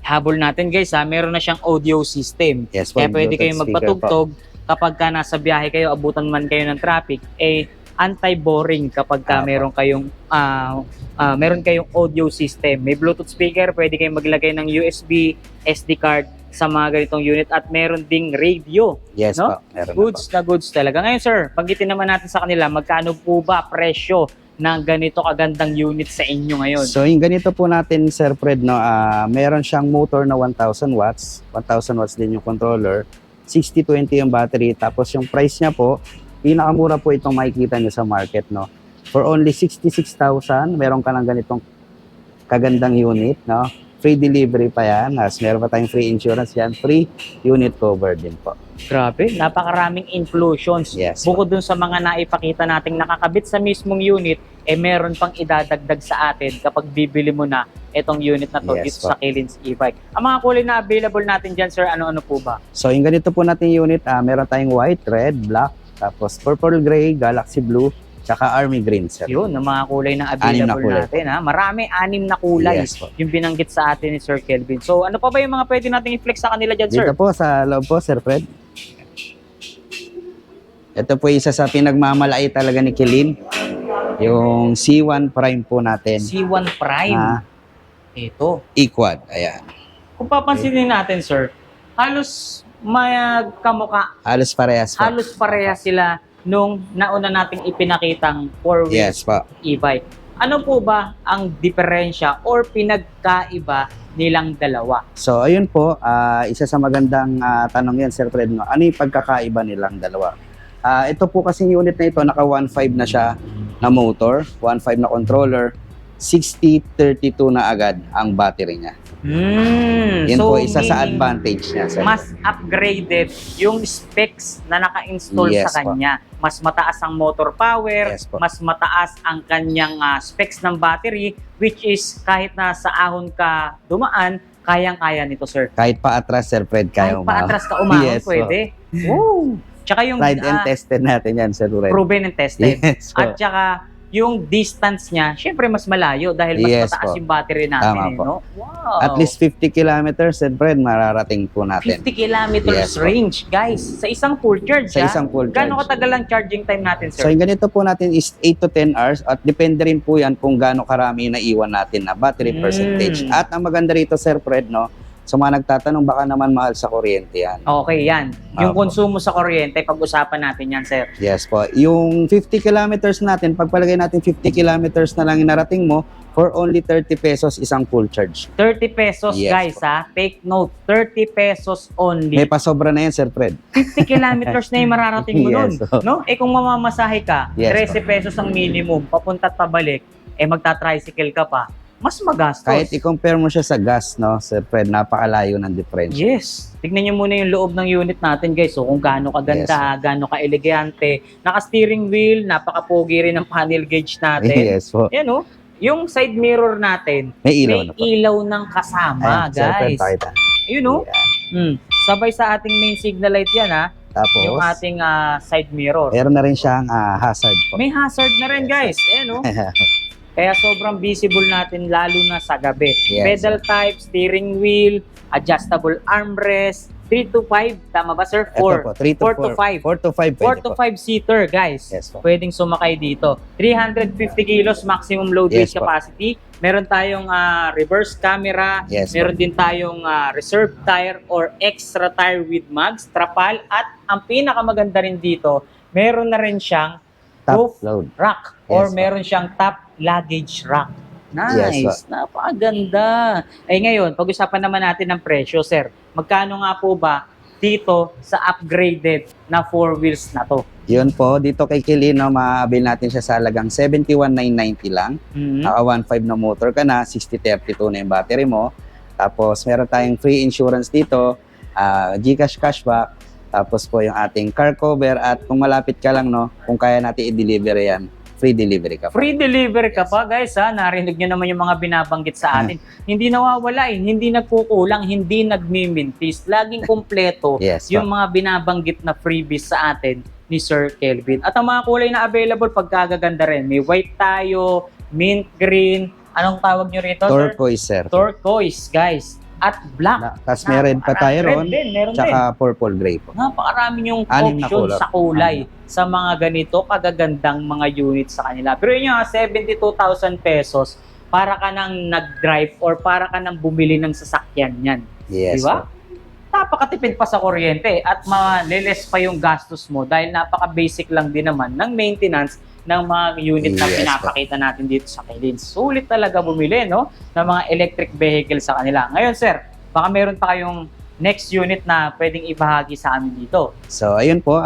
A: Habol natin, guys, meron na siyang audio system.
B: Yes po.
A: Kaya
B: yung
A: pwede
B: Bluetooth
A: kayong
B: speaker po.
A: magpatugtog kapag ka nasa biyahe kayo, abutan man kayo ng traffic, anti-boring kapag ka meron kayong audio system. May Bluetooth speaker, pwede kayong maglagay ng USB, SD card sa mga ganitong unit at meron ding radio.
B: Yes
A: No?
B: po. Meron
A: Goods na goods talaga. Ngayon, sir, pagkitin naman natin sa kanila, magkano po ba presyo ng ganito kagandang unit sa inyo
B: na
A: ngayon?
B: po. So yung ganito po natin, Sir Fred, no, meron siyang motor na 1,000 watts. 1,000 watts din yung controller. 60-20 yung battery. Tapos yung price niya po, pinakamura po itong makikita niyo sa market, no. For only 66,000, meron ka ng ganitong kagandang unit, no. Free delivery pa yan. As meron pa tayong free insurance yan. Free unit cover din po.
A: Grabe, napakaraming inclusions.
B: Yes.
A: Bukod dun sa mga naipakita nating nakakabit sa mismong unit, meron pang idadagdag sa atin kapag bibili mo na itong unit na to
B: Yes,
A: dito sa Kilins e-bike. Ang mga kulay na available natin dyan, sir, ano-ano po ba?
B: So yung ganito po natin unit, meron tayong white, red, black, tapos purple gray, galaxy blue, tsaka army green, sir.
A: Yun, ang mga kulay na
B: Anim na
A: available
B: kulay.
A: natin. Marami, 6 na kulay.
B: Yes po.
A: Yung binanggit sa atin ni Sir Kelvin. So ano pa ba yung mga pwede nating i-flex sa kanila dyan, sir?
B: Dito po sa loob po, Sir Fred. Ito po isa sa pinagmamalaki talaga ni Kilin. Yung C1 Prime po natin.
A: C1 Prime.
B: Na
A: Ito.
B: E-Quad. Ayan.
A: Kung papansinin natin, sir, halos magkamuka.
B: Halos parehas po.
A: Halos pareha sila nung nauna nating ipinakitang 4-wheel
B: Yes po.
A: e-bike. Ano po ba ang diferensya or pinagkaiba nilang dalawa?
B: So, ayun po. Isa sa magandang tanong yan, Sir Fred. No? Ano yung pagkakaiba nilang dalawa? Ito po kasing unit na ito, naka 1.5 na siya na motor, 1.5 na controller, 60-32 na agad ang battery niya. Yan
A: So,
B: po isa sa
A: meaning,
B: advantage niya, Sir.
A: mas upgraded yung specs na naka-install
B: Yes
A: sa
B: po.
A: kanya. Mas mataas ang motor power,
B: Yes po.
A: mas mataas ang kanyang specs ng battery, which is kahit na sa ahon ka dumaan, kayang-kaya nito, sir.
B: Kahit pa atras, Sir Fred,
A: Kahit
B: kaya
A: pa
B: umahon.
A: atras ka umahon,
B: Yes po.
A: pwede. Woo! Tsaka yung
B: Tried and tested natin yan, Sir Fred.
A: proven and tested.
B: Yes po.
A: At tsaka yung distance niya, syempre mas malayo dahil mas
B: Yes
A: mataas
B: po.
A: yung battery natin.
B: Tama po.
A: No? Wow!
B: At least 50 kilometers, Sir Fred, mararating po natin.
A: 50 kilometers
B: Yes po.
A: range, guys. Sa isang full charge,
B: Sa isang full charge.
A: Gano'ng katagal ang charging time natin, sir?
B: So, yung ganito po natin is 8 to 10 hours at depende rin po yan kung gaano karami yung naiwan natin na battery percentage. At ang maganda rito, Sir Fred, no, sa mga nagtatanong, baka naman mahal sa kuryente yan.
A: Okay, yan. Yung
B: Opo.
A: konsumo sa kuryente, pag-usapan natin yan, sir.
B: Yes po. Yung 50 kilometers natin, pagpalagay natin 50 kilometers na lang yung narating mo, for only 30 pesos isang full charge.
A: 30 pesos,
B: Yes
A: guys,
B: po.
A: Take note, 30 pesos only.
B: May pasobra na yan, Sir Fred.
A: 50 kilometers na yung mararating mo nun.
B: Yes, po.
A: No? Kung mamamasahe ka,
B: Yes,
A: 13 pesos ang minimum, papunta at pabalik, magta-tricycle ka pa, mas magastos.
B: Kahit i-compare mo siya sa gas, no, Sir Fred, napakalayo ng difference.
A: Yes. Tignan nyo muna yung loob ng unit natin, guys. So, kung gaano kaganda, gaano ka-elegante. Naka-steering wheel, napaka-pogi rin ng panel gauge natin.
B: Yes po.
A: Yan, oh. Yung side mirror natin,
B: May ilaw na po.
A: ilaw ng kasama,
B: Ayan, Sir Fred,
A: guys.
B: pakita.
A: Ayun, oh.
B: Yan.
A: Sabay sa ating main signal light yan, ha.
B: Tapos,
A: Yung ating side mirror.
B: meron na rin siyang hazard po.
A: May hazard na rin, guys. Ayan, oh. Kaya sobrang visible natin lalo na sa gabi.
B: Yes.
A: Pedal type, steering wheel, adjustable armrest, 3 to 5, tama ba sir? 4.
B: Ito po, 3 to
A: 4 to 5.
B: 4 to 5
A: 4
B: pwede
A: to
B: po.
A: 5 seater, guys.
B: Yes po.
A: Pwedeng sumakay dito. 350 kilos maximum load weight
B: Yes po.
A: capacity. Meron tayong reverse camera.
B: Yes
A: Meron
B: po.
A: din tayong reserve tire or extra tire with mags, trapal. At ang pinakamaganda rin dito, meron na rin siyang
B: Top
A: roof
B: load.
A: rack or
B: Yes po.
A: meron siyang top luggage rack. Nice.
B: Yes,
A: Napakaganda. Eh ngayon, pag-usapan naman natin ng presyo, sir. Magkano nga po ba dito sa upgraded na 4 wheels na to?
B: Yun po, dito kay Kilino, maabil natin siya sa halagang 71,990 lang.
A: Mhm.
B: Naka 1.5 na motor ka na, 6032 na yung battery mo. Tapos meron tayong free insurance dito, GCash cashback, tapos po yung ating car cover at kung malapit ka lang, no, kung kaya natin i-deliver yan, free delivery ka pa.
A: Free delivery ka pa, guys, ha? Narinig nyo naman yung mga binabanggit sa atin. Hindi nawawala, hindi nagkukulang, hindi nagmimintis. Laging kompleto
B: Yes,
A: yung mga binabanggit na freebies sa atin ni Sir Kelvin. At ang mga kulay na available, pagkagaganda rin. May white tayo, mint green, anong tawag nyo rito, sir?
B: Turquoise, sir.
A: Turquoise, guys. At black.
B: Tapos may red pa tayo ron,
A: Red din, meron din.
B: tsaka purple gray po.
A: Napakarami yung
B: Anim na
A: option
B: kulay.
A: sa kulay sa mga ganito kagagandang mga units sa kanila. Pero yun yung 72,000 pesos para ka nang nag-drive or para ka nang bumili ng sasakyan yan.
B: Yes
A: Di ba?
B: po.
A: Napakatipid pa sa kuryente at maliles pa yung gastos mo dahil napaka-basic lang din naman ng maintenance ng mga unit na
B: Yes,
A: pinapakita natin dito sa Kilin. Sulit talaga bumili, no, ng mga electric vehicle sa kanila. Ngayon, sir, baka meron pa kayong next unit na pwedeng ibahagi sa amin dito.
B: So, ayun po,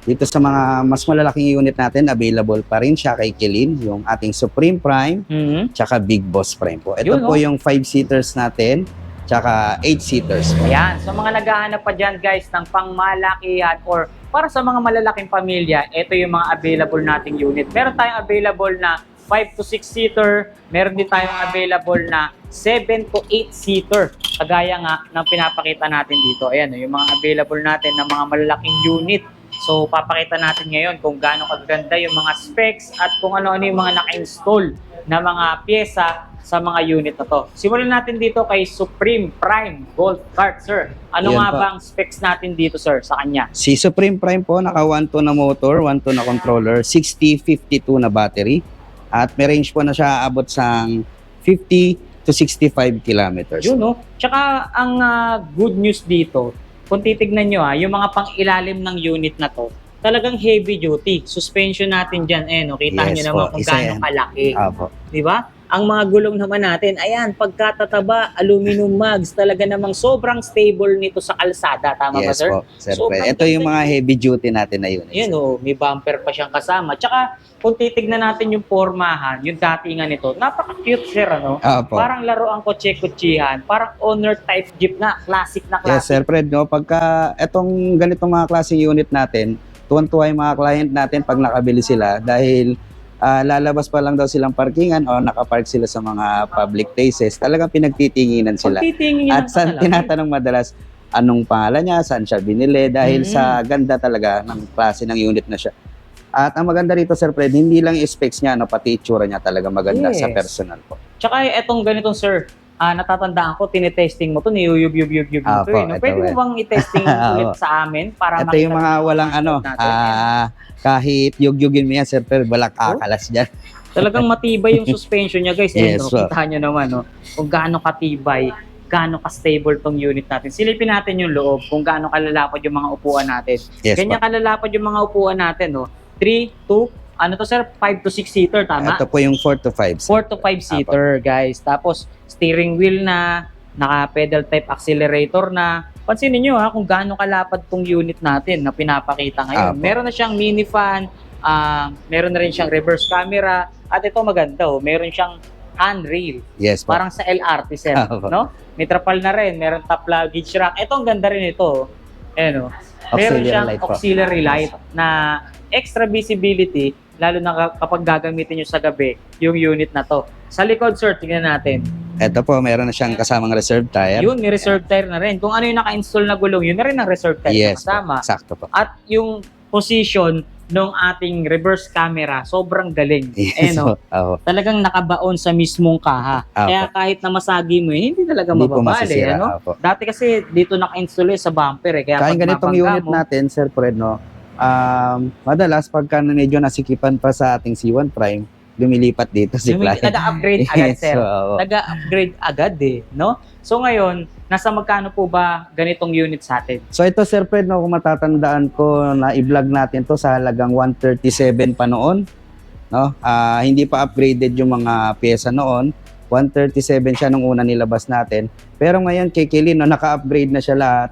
B: dito sa mga mas malalaking unit natin, available pa rin siya kay Kilin, yung ating Supreme Prime, tsaka Big Boss Prime po. Ito
A: Yun,
B: po
A: oh.
B: yung 5-seaters natin, tsaka 8-seaters po.
A: Ayan, so mga naghahanap pa dyan guys ng pangmalakihan or para sa mga malalaking pamilya, ito yung mga available nating unit. Meron tayong available na 5 to 6 seater, meron din tayong available na 7 to 8 seater. Kagaya nga ng pinapakita natin dito. Ayan, yung mga available natin ng mga malalaking unit. So, papakita natin ngayon kung gaano kaganda yung mga specs at kung ano-ano yung mga naka-install na mga pyesa sa mga unit na to. Simulan natin dito kay Supreme Prime Golf Cart, sir. Ano
B: Ayan
A: nga
B: po.
A: bang specs natin dito, sir, sa kanya?
B: Si Supreme Prime po, naka 1.2 na motor, 1.2 na controller, 6052 na battery, at may range po na siya abot sa 50 to 65 kilometers.
A: Yun, no? Tsaka, ang good news dito, kung titignan nyo, yung mga pang-ilalim ng unit na to, talagang heavy duty. Suspension natin dyan, no? Kita
B: Yes
A: nyo naman
B: po,
A: kung
B: isa
A: gaano
B: yan.
A: kalaki.
B: Apo.
A: Di ba? Ang mga gulong naman natin, ayan, pagkatataba, aluminum mugs, talaga namang sobrang stable nito sa kalsada. Tama ba,
B: Yes
A: sir?
B: po, sir.
A: Sobrang
B: Ito yung
A: ganda
B: mga heavy duty natin na unit.
A: Yan, may bumper pa siyang kasama. Tsaka, kung titignan natin yung pormahan, yung datingan nito, napaka-cute, sir, ano?
B: Apo.
A: Parang laro ang kotse-kutsihan, parang owner type jeep na, classic na
B: Yes,
A: classic.
B: Sir Fred, no, pagka etong ganitong mga klaseng unit natin, tuwan-tuwa yung mga client natin pag nakabili sila dahil lalabas pa lang daw silang parkingan o nakapark sila sa mga public places, talagang pinagtitinginan sila.
A: Kung titingin
B: At tinatanong madalas, anong pangalan niya, saan siya binili, dahil sa ganda talaga ng klase ng unit na siya. At ang maganda rito, Sir Fred, hindi lang yung specs niya, no, pati itsura niya talaga maganda sa
A: Yes.
B: personal po.
A: Tsaka etong ganitong, sir, natatandaan ko, tinetesting mo to, niyuyub-yub-yub-yub to,
B: Apo,
A: no?
B: ito
A: Pwede mo
B: eh.
A: bang i-testing ulit sa amin para
B: Ito yung mga walang
A: natin?
B: kahit yug-yugin mo yan, Sir Fred, walang kakalas dyan.
A: Talagang matibay yung suspension niya, guys.
B: Yes,
A: No?
B: po.
A: Kita nyo naman, no? Kung gaano katibay, gaano ka-stable tong unit natin. Silipin natin yung loob, kung gaano kalalapad yung mga upuan natin.
B: Yes,
A: Ganyan kalalapad yung mga upuan natin, no? 3, 2, ano to, sir? 5 to 6 seater, tama?
B: Ito po yung 4 to 5.
A: 4 to 5 seater, guys. Tapos, steering wheel na, naka-pedal type accelerator na. Pansinin nyo kung gaano kalapad tong unit natin na pinapakita ngayon.
B: Apo.
A: Meron na siyang mini fan, meron na rin siyang reverse camera, at ito maganda, meron siyang handrail.
B: Yes po.
A: Parang sa LRT, sir,
B: Apo.
A: no? May trapal na rin, meron top luggage rack. Ito, ang ganda rin ito. Ayan, meron
B: Auxiliary
A: siyang
B: light po.
A: auxiliary light na extra visibility, lalo na kapag gagamitin nyo sa gabi, yung unit na to. Sa likod, sir, tingnan natin.
B: Ito po, meron na siyang kasamang reserve tire.
A: Yun, may reserve tire na rin. Kung ano yung naka-install na gulong, yun na rin ang reserve tire na
B: Yes po,
A: kasama.
B: sakto po.
A: At yung position nung ating reverse camera, sobrang galing.
B: Yes,
A: No?
B: opo.
A: Talagang nakabaon sa mismong kaha.
B: Opo.
A: Kaya kahit na masagi mo, hindi talaga
B: Hindi po
A: mababali.
B: masisira.
A: Ano?
B: Opo.
A: Dati kasi dito naka-install sa bumper. Kaya
B: Kaya
A: pag
B: ganitong
A: mabangga
B: unit
A: mo,
B: natin, Sir Fred, no, madalas pagka medyo nasikipan pa sa ating C1 Prime, lumilipat dito si client.
A: nag-upgrade agad,
B: Yes,
A: sir.
B: oo.
A: Nag-upgrade agad no? So ngayon, nasa magkano po ba ganitong unit sa atin?
B: So ito, Sir Fred, no, kung matatandaan ko na i-vlog natin to sa halagang 137 pa noon, no? Hindi pa upgraded yung mga pyesa noon. 137 siya nung una nilabas natin. Pero ngayon kay Kilin, no, naka-upgrade na siya lahat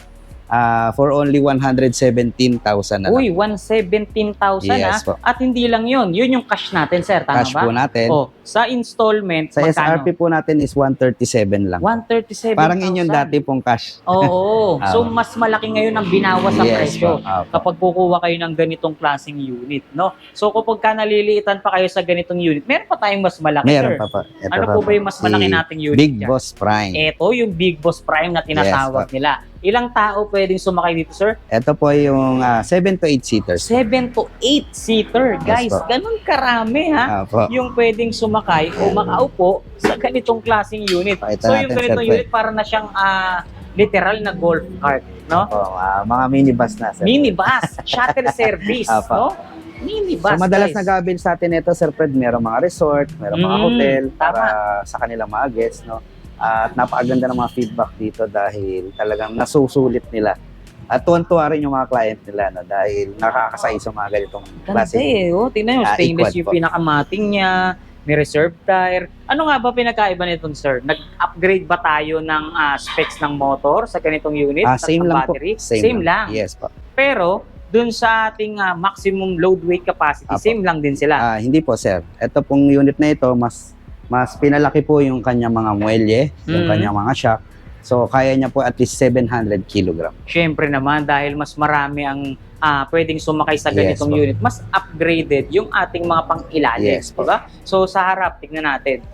B: for only 117,000 na lang.
A: Uy, 117,000
B: Yes po.
A: At hindi lang yun. Yun yung cash natin, sir. Tama
B: Cash
A: ba?
B: po natin.
A: Sa installment,
B: Sa
A: magkano?
B: SRP po natin is 137 lang.
A: 137,000.
B: Parang inyong dati pong cash.
A: Oo. So,
B: Ah.
A: mas malaki ngayon ang binawas sa
B: Yes
A: presyo
B: po. Opo.
A: kapag kukuha kayo ng ganitong klaseng unit, no? So, kapag ka naliliitan pa kayo sa ganitong unit, meron pa tayong mas malaki,
B: Meron
A: sir.
B: pa po. Ito
A: Ano
B: pa
A: po ba yung mas malaki nating unit
B: Big
A: dyan?
B: Boss Prime.
A: Ito yung Big Boss Prime na tinatawag nila. Ilang tao pwedeng sumakay dito, sir?
B: Ito po yung 7 to 8 seaters.
A: 7 to 8 seater. Guys,
B: po.
A: ganun karami, ha?
B: Opo.
A: Yung pwedeng sumakay o makaupo sa ganitong klaseng unit.
B: Pakita
A: So,
B: natin,
A: yung ganitong
B: sir,
A: unit, para na siyang literal na golf cart, no?
B: Mga minibus na, sir.
A: Minibus, shuttle service,
B: Apa.
A: no? Minibus,
B: So madalas
A: guys.
B: nag-avail sa atin ito, Sir Fred, merong mga resort, merong mga hotel para sa kanilang mga guests, no? At napakaganda ng mga feedback dito dahil talagang nasusulit nila. At tuwan-tuwa rin yung mga client nila, no? Dahil nakakasay sa mga ganitong
A: Ganda
B: klase.
A: tingnan nyo, stainless
B: Equad
A: yung
B: po.
A: pinakamating niya, may reserve tire. Ano nga ba pinakaiba nitong, sir? Nag-upgrade ba tayo ng specs ng motor sa ganitong unit?
B: Same
A: ng
B: lang po.
A: battery?
B: Same
A: lang.
B: Yes po.
A: Pero, dun sa ating maximum load weight capacity,
B: Apo.
A: same lang din sila.
B: Hindi po, sir. Ito pong unit na ito, mas pinalaki po yung kanyang mga muelye, yung
A: Mhm.
B: kanyang mga shock. So, kaya niya po at least 700 kilogram.
A: Siyempre naman, dahil mas marami ang pwedeng sumakay sa
B: Yes,
A: ganitong
B: po.
A: unit, mas upgraded yung ating mga pang-ilalim.
B: Yes, po.
A: Diba? So, sa harap, tignan natin.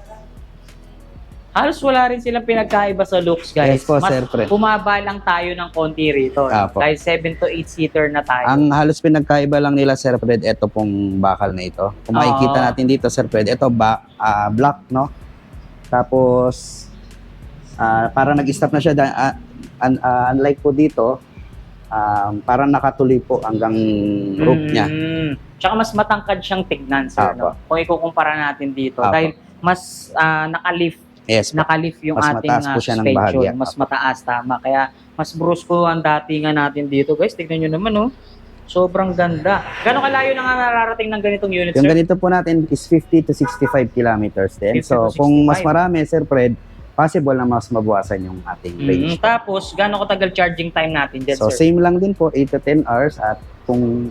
A: Halos wala rin silang pinagkaiba sa looks, guys.
B: Yes po,
A: Mas
B: Sir Fred.
A: bumaba lang tayo ng konti rito.
B: Apo.
A: Dahil 7 to 8 seater na tayo.
B: Ang halos pinagkaiba lang nila, Sir Fred, ito pong bakal na ito. Kung makikita
A: Oo.
B: natin dito, Sir Fred, ito black, no? Tapos, parang nag-stop na siya. Unlike po dito, parang nakatuloy po hanggang roof niya.
A: Tsaka mas matangkad siyang tignan, sir.
B: Apo.
A: No? Kung ikukumpara natin dito.
B: Apo.
A: Dahil mas nakalift
B: Yes po.
A: yung
B: Mas
A: ating
B: mataas po siya ng
A: suspension.
B: bahagya.
A: Mas mataas, tama. Kaya mas brusko ang datingan natin dito. Guys, tignan nyo naman, oh. Sobrang ganda. Gano'ng kalayo na nga nararating ng ganitong unit,
B: Yung
A: sir?
B: ganito po natin is 50 to 65 kilometers din.
A: 50
B: So,
A: to
B: kung mas
A: 65.
B: marami, Sir Fred, possible na mas mabawasan yung ating range.
A: Tapos, gano'ng katagal charging time natin dyan,
B: So,
A: sir?
B: same lang din po, 8 to 10 hours at kung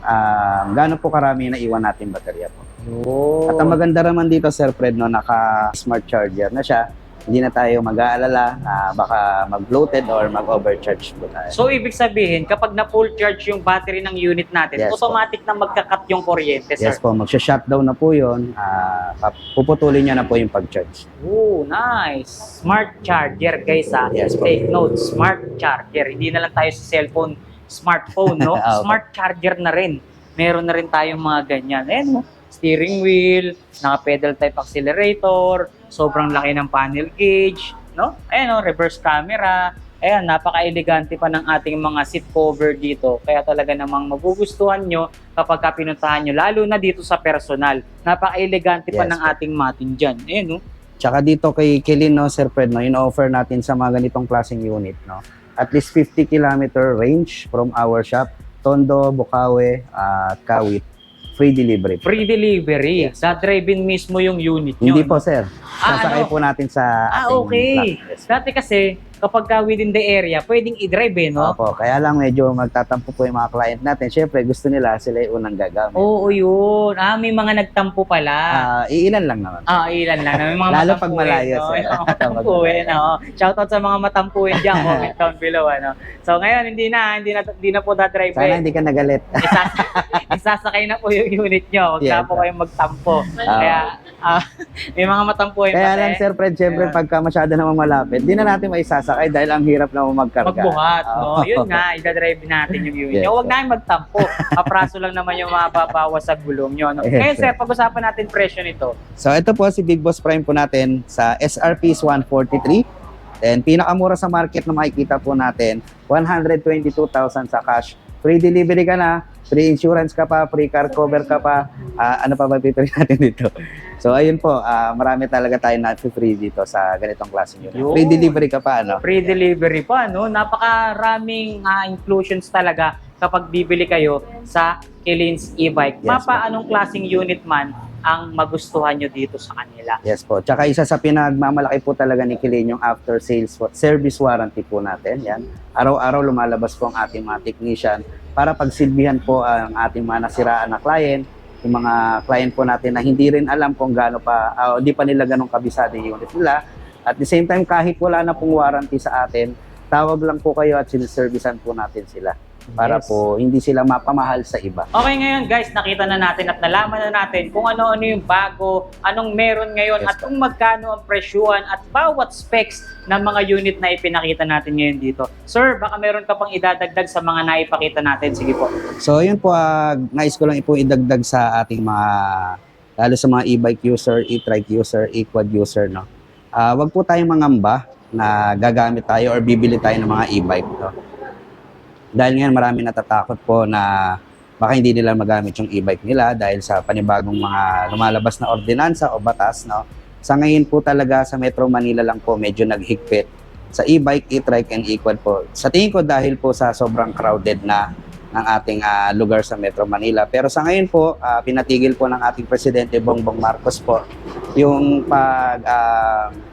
B: gaano po karami na iwan natin baterya po.
A: Oh.
B: At ang maganda naman dito, Sir Fred, no, naka-smart charger na siya. Hindi na tayo mag-aalala na baka mag-bloated or mag-overcharge po tayo.
A: So, ibig sabihin, kapag na-full charge yung battery ng unit natin,
B: Yes,
A: automatic na magka-cut yung kuryente, sir.
B: Yes po, magsha-shutdown na po yun. Puputulin niya na po yung pag-charge.
A: Oh, nice. Smart charger, guys, ha.
B: Yes, po.
A: Take note, smart charger. Hindi na lang tayo sa cellphone, smartphone, no?
B: Opo.
A: Smart charger na rin. Meron na rin tayong mga ganyan. Ayan, no? Steering wheel, naka-pedal type accelerator, sobrang laki ng panel gauge, no? Ayan, no? Reverse camera. Ayan, napaka-elegante pa ng ating mga seat cover dito. Kaya talaga namang magugustuhan nyo kapag pinuntahan nyo, lalo na dito sa personal. Napaka-elegante pa
B: Yes,
A: ng
B: po.
A: ating matin dyan. Ayan, no?
B: Tsaka dito kay Kilin, no, Sir Fred, no, in-offer natin sa mga ganitong klaseng unit, no, at least 50 kilometer range from our shop, Tondo, Bukawi, at Kawit, free delivery.
A: Free delivery.
B: Yes.
A: Sa-drive-in mismo yung unit nyo.
B: Hindi po, sir.
A: Ah,
B: Sasakay
A: ano?
B: po natin sa ating
A: Okay.
B: block. Yes.
A: Dati kasi, kapag within the area, pwedeng i-drive no?
B: Opo, kaya lang medyo magtatampo po yung mga client natin. Siyempre, gusto nila sila yung unang gagamit.
A: Oo, yun. May mga nagtampo pala.
B: Iilan lang naman.
A: Ilan lang. May mga
B: Lalo pag
A: matampuin,
B: malayo,
A: no?
B: sir.
A: May mga matampuin, no? Shoutout sa mga matampuin dyan. Comment down below, ano? So, ngayon, hindi na po da-drive.
B: Sana hindi ka nagalit.
A: Isasakay na po yung unit nyo. Huwag
B: Yes,
A: na po kayong magtampo. Kaya, May mga matampuhin
B: Kaya
A: pati.
B: lang, Sir Fred, syempre,
A: Yeah.
B: pagka masyado naman malapit, di na natin maisasakay dahil ang hirap na magkarga.
A: Magbuhat,
B: Oo.
A: no? Yun nga, idadrive natin yung unit.
B: Yes,
A: Huwag
B: sir.
A: na kayong magtampo. Kapraso lang naman yung mababawas sa gulong nyo. No?
B: Yes,
A: Ngayon,
B: sir.
A: sir, pag-usapan natin presyo nito.
B: So, ito po si Big Boss Prime po natin sa SRP is 143. Then, pinakamura sa market na makikita po natin, 122,000 sa cash. Free delivery ka na, free insurance ka pa, free car cover ka pa. Ano pa ba pipili natin dito? So, ayun po, marami talaga tayo na free dito sa ganitong klaseng unit.
A: Yun.
B: Free delivery ka pa, ano?
A: Free delivery pa, no? Napakaraming inclusions talaga kapag bibili kayo sa Kilins e-bike.
B: Yes,
A: Anong klaseng unit man ang magustuhan nyo dito sa kanila.
B: Yes po. Tsaka isa sa pinagmamalaki po talaga ni Kilin yung after sales service warranty po natin. Yan. Araw-araw lumalabas po ang ating mga technician para pagsilbihan po ang ating mga nasiraan na client, yung mga client po natin na hindi rin alam kung gaano pa, hindi pa nila ganong kabisado yung unit nila. At the same time, kahit wala na pong warranty sa atin, tawag lang po kayo at siniservisan po natin sila para
A: Yes.
B: po hindi sila mapamahal sa iba.
A: Okay, ngayon guys, nakita na natin at nalaman na natin kung ano-ano yung bago, anong meron ngayon,
B: Yes,
A: at kung magkano ang presyuhan at bawat specs ng mga unit na ipinakita natin ngayon dito. Sir, baka meron ka pang idadagdag sa mga naipakita natin. Sige po.
B: So yun po, nais ko lang po idagdag sa ating mga, lalo sa mga e-bike user, e-trike user, e-quad user, no? Wag po tayong mangamba na gagamit tayo or bibili tayo ng mga e-bike, no? Dahil ngayon marami natatakot po na baka hindi nila magamit yung e-bike nila dahil sa panibagong mga lumalabas na ordinansa o batas, no? Sa ngayon po talaga sa Metro Manila lang po medyo naghigpit sa e-bike, e-trike, and e-quad po. Sa tingin ko dahil po sa sobrang crowded na ng ating lugar sa Metro Manila. Pero sa ngayon po, pinatigil po ng ating Presidente Bongbong Marcos po yung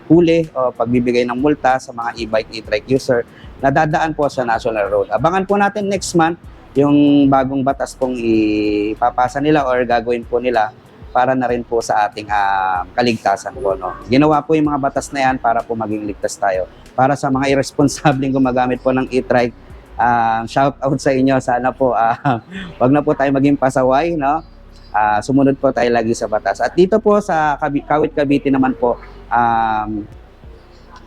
B: huli o pagbibigay ng multa sa mga e-bike, e-trike user na dadaan po sa National Road. Abangan po natin next month yung bagong batas pong ipapasa nila or gagawin po nila para na rin po sa ating kaligtasan po. No? Ginawa po yung mga batas na yan para po maging ligtas tayo. Para sa mga irresponsableng gumagamit po ng e-trike, shout out sa inyo. Sana po, wag na po tayo maging pasaway. No? Sumunod po tayo lagi sa batas. At dito po sa Kawit Cavite naman po,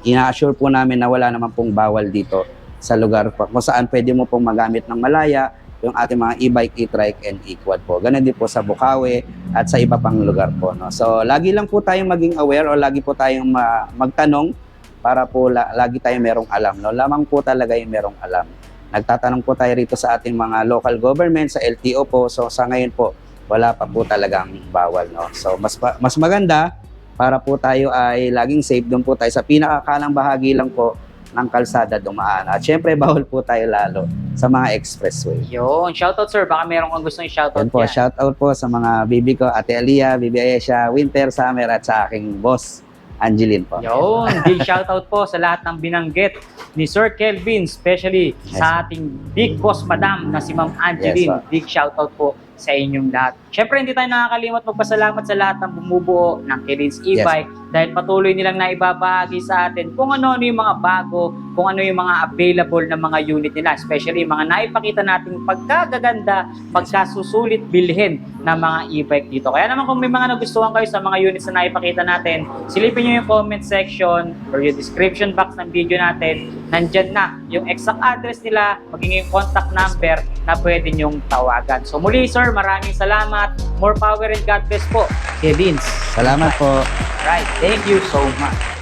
B: ina-assure po namin na wala naman pong bawal dito sa lugar po, kung saan pwede mo pong magamit ng malaya yung ating mga e-bike, e-trike, and e-quad po. Ganun din po sa Bukawi at sa iba pang lugar po. No? So, lagi lang po tayong maging aware o lagi po tayong magtanong para po lagi tayong merong alam. No? Lamang po talaga yung merong alam. Nagtatanong po tayo rito sa ating mga local government, sa LTO po. So, sa ngayon po, wala pa po talagang bawal. No? So, mas maganda para po tayo ay laging safe. Doon po tayo sa pinakakalang bahagi lang po ng kalsada dumaan. At syempre, bawal po tayo lalo sa mga expressway.
A: Yun, shoutout sir. Baka meron kang gustong shoutout
B: Yan po,
A: yan.
B: shoutout po sa mga bibi ko, Ate Alia, Bibi Aisha, Winter, Summer, at sa aking boss, Angeline po.
A: Yun, big shoutout po sa lahat ng binanggit ni Sir Kelvin, especially sa ating big boss madam na si Ma'am Angeline.
B: Yes,
A: Big shoutout po sa inyong lahat. Syempre, hindi tayo nakakalimot magpasalamat sa lahat ng bumubuo ng Kilins e-bike dahil patuloy nilang naibabahagi sa atin kung ano-ano yung mga bago, kung ano yung mga available na mga unit nila, especially yung mga naipakita nating pagkagaganda, pagkasusulit bilhin ng mga e-bike dito. Kaya naman kung may mga nagustuhan kayo sa mga units na naipakita natin, silipin nyo yung comment section or yung description box ng video natin. Nandyan na yung exact address nila, maging yung contact number na pwede nyong tawagan. So muli sir, maraming salamat. More power and God bless po. Kilins.
B: Salamat po.
A: Right. Thank you so much.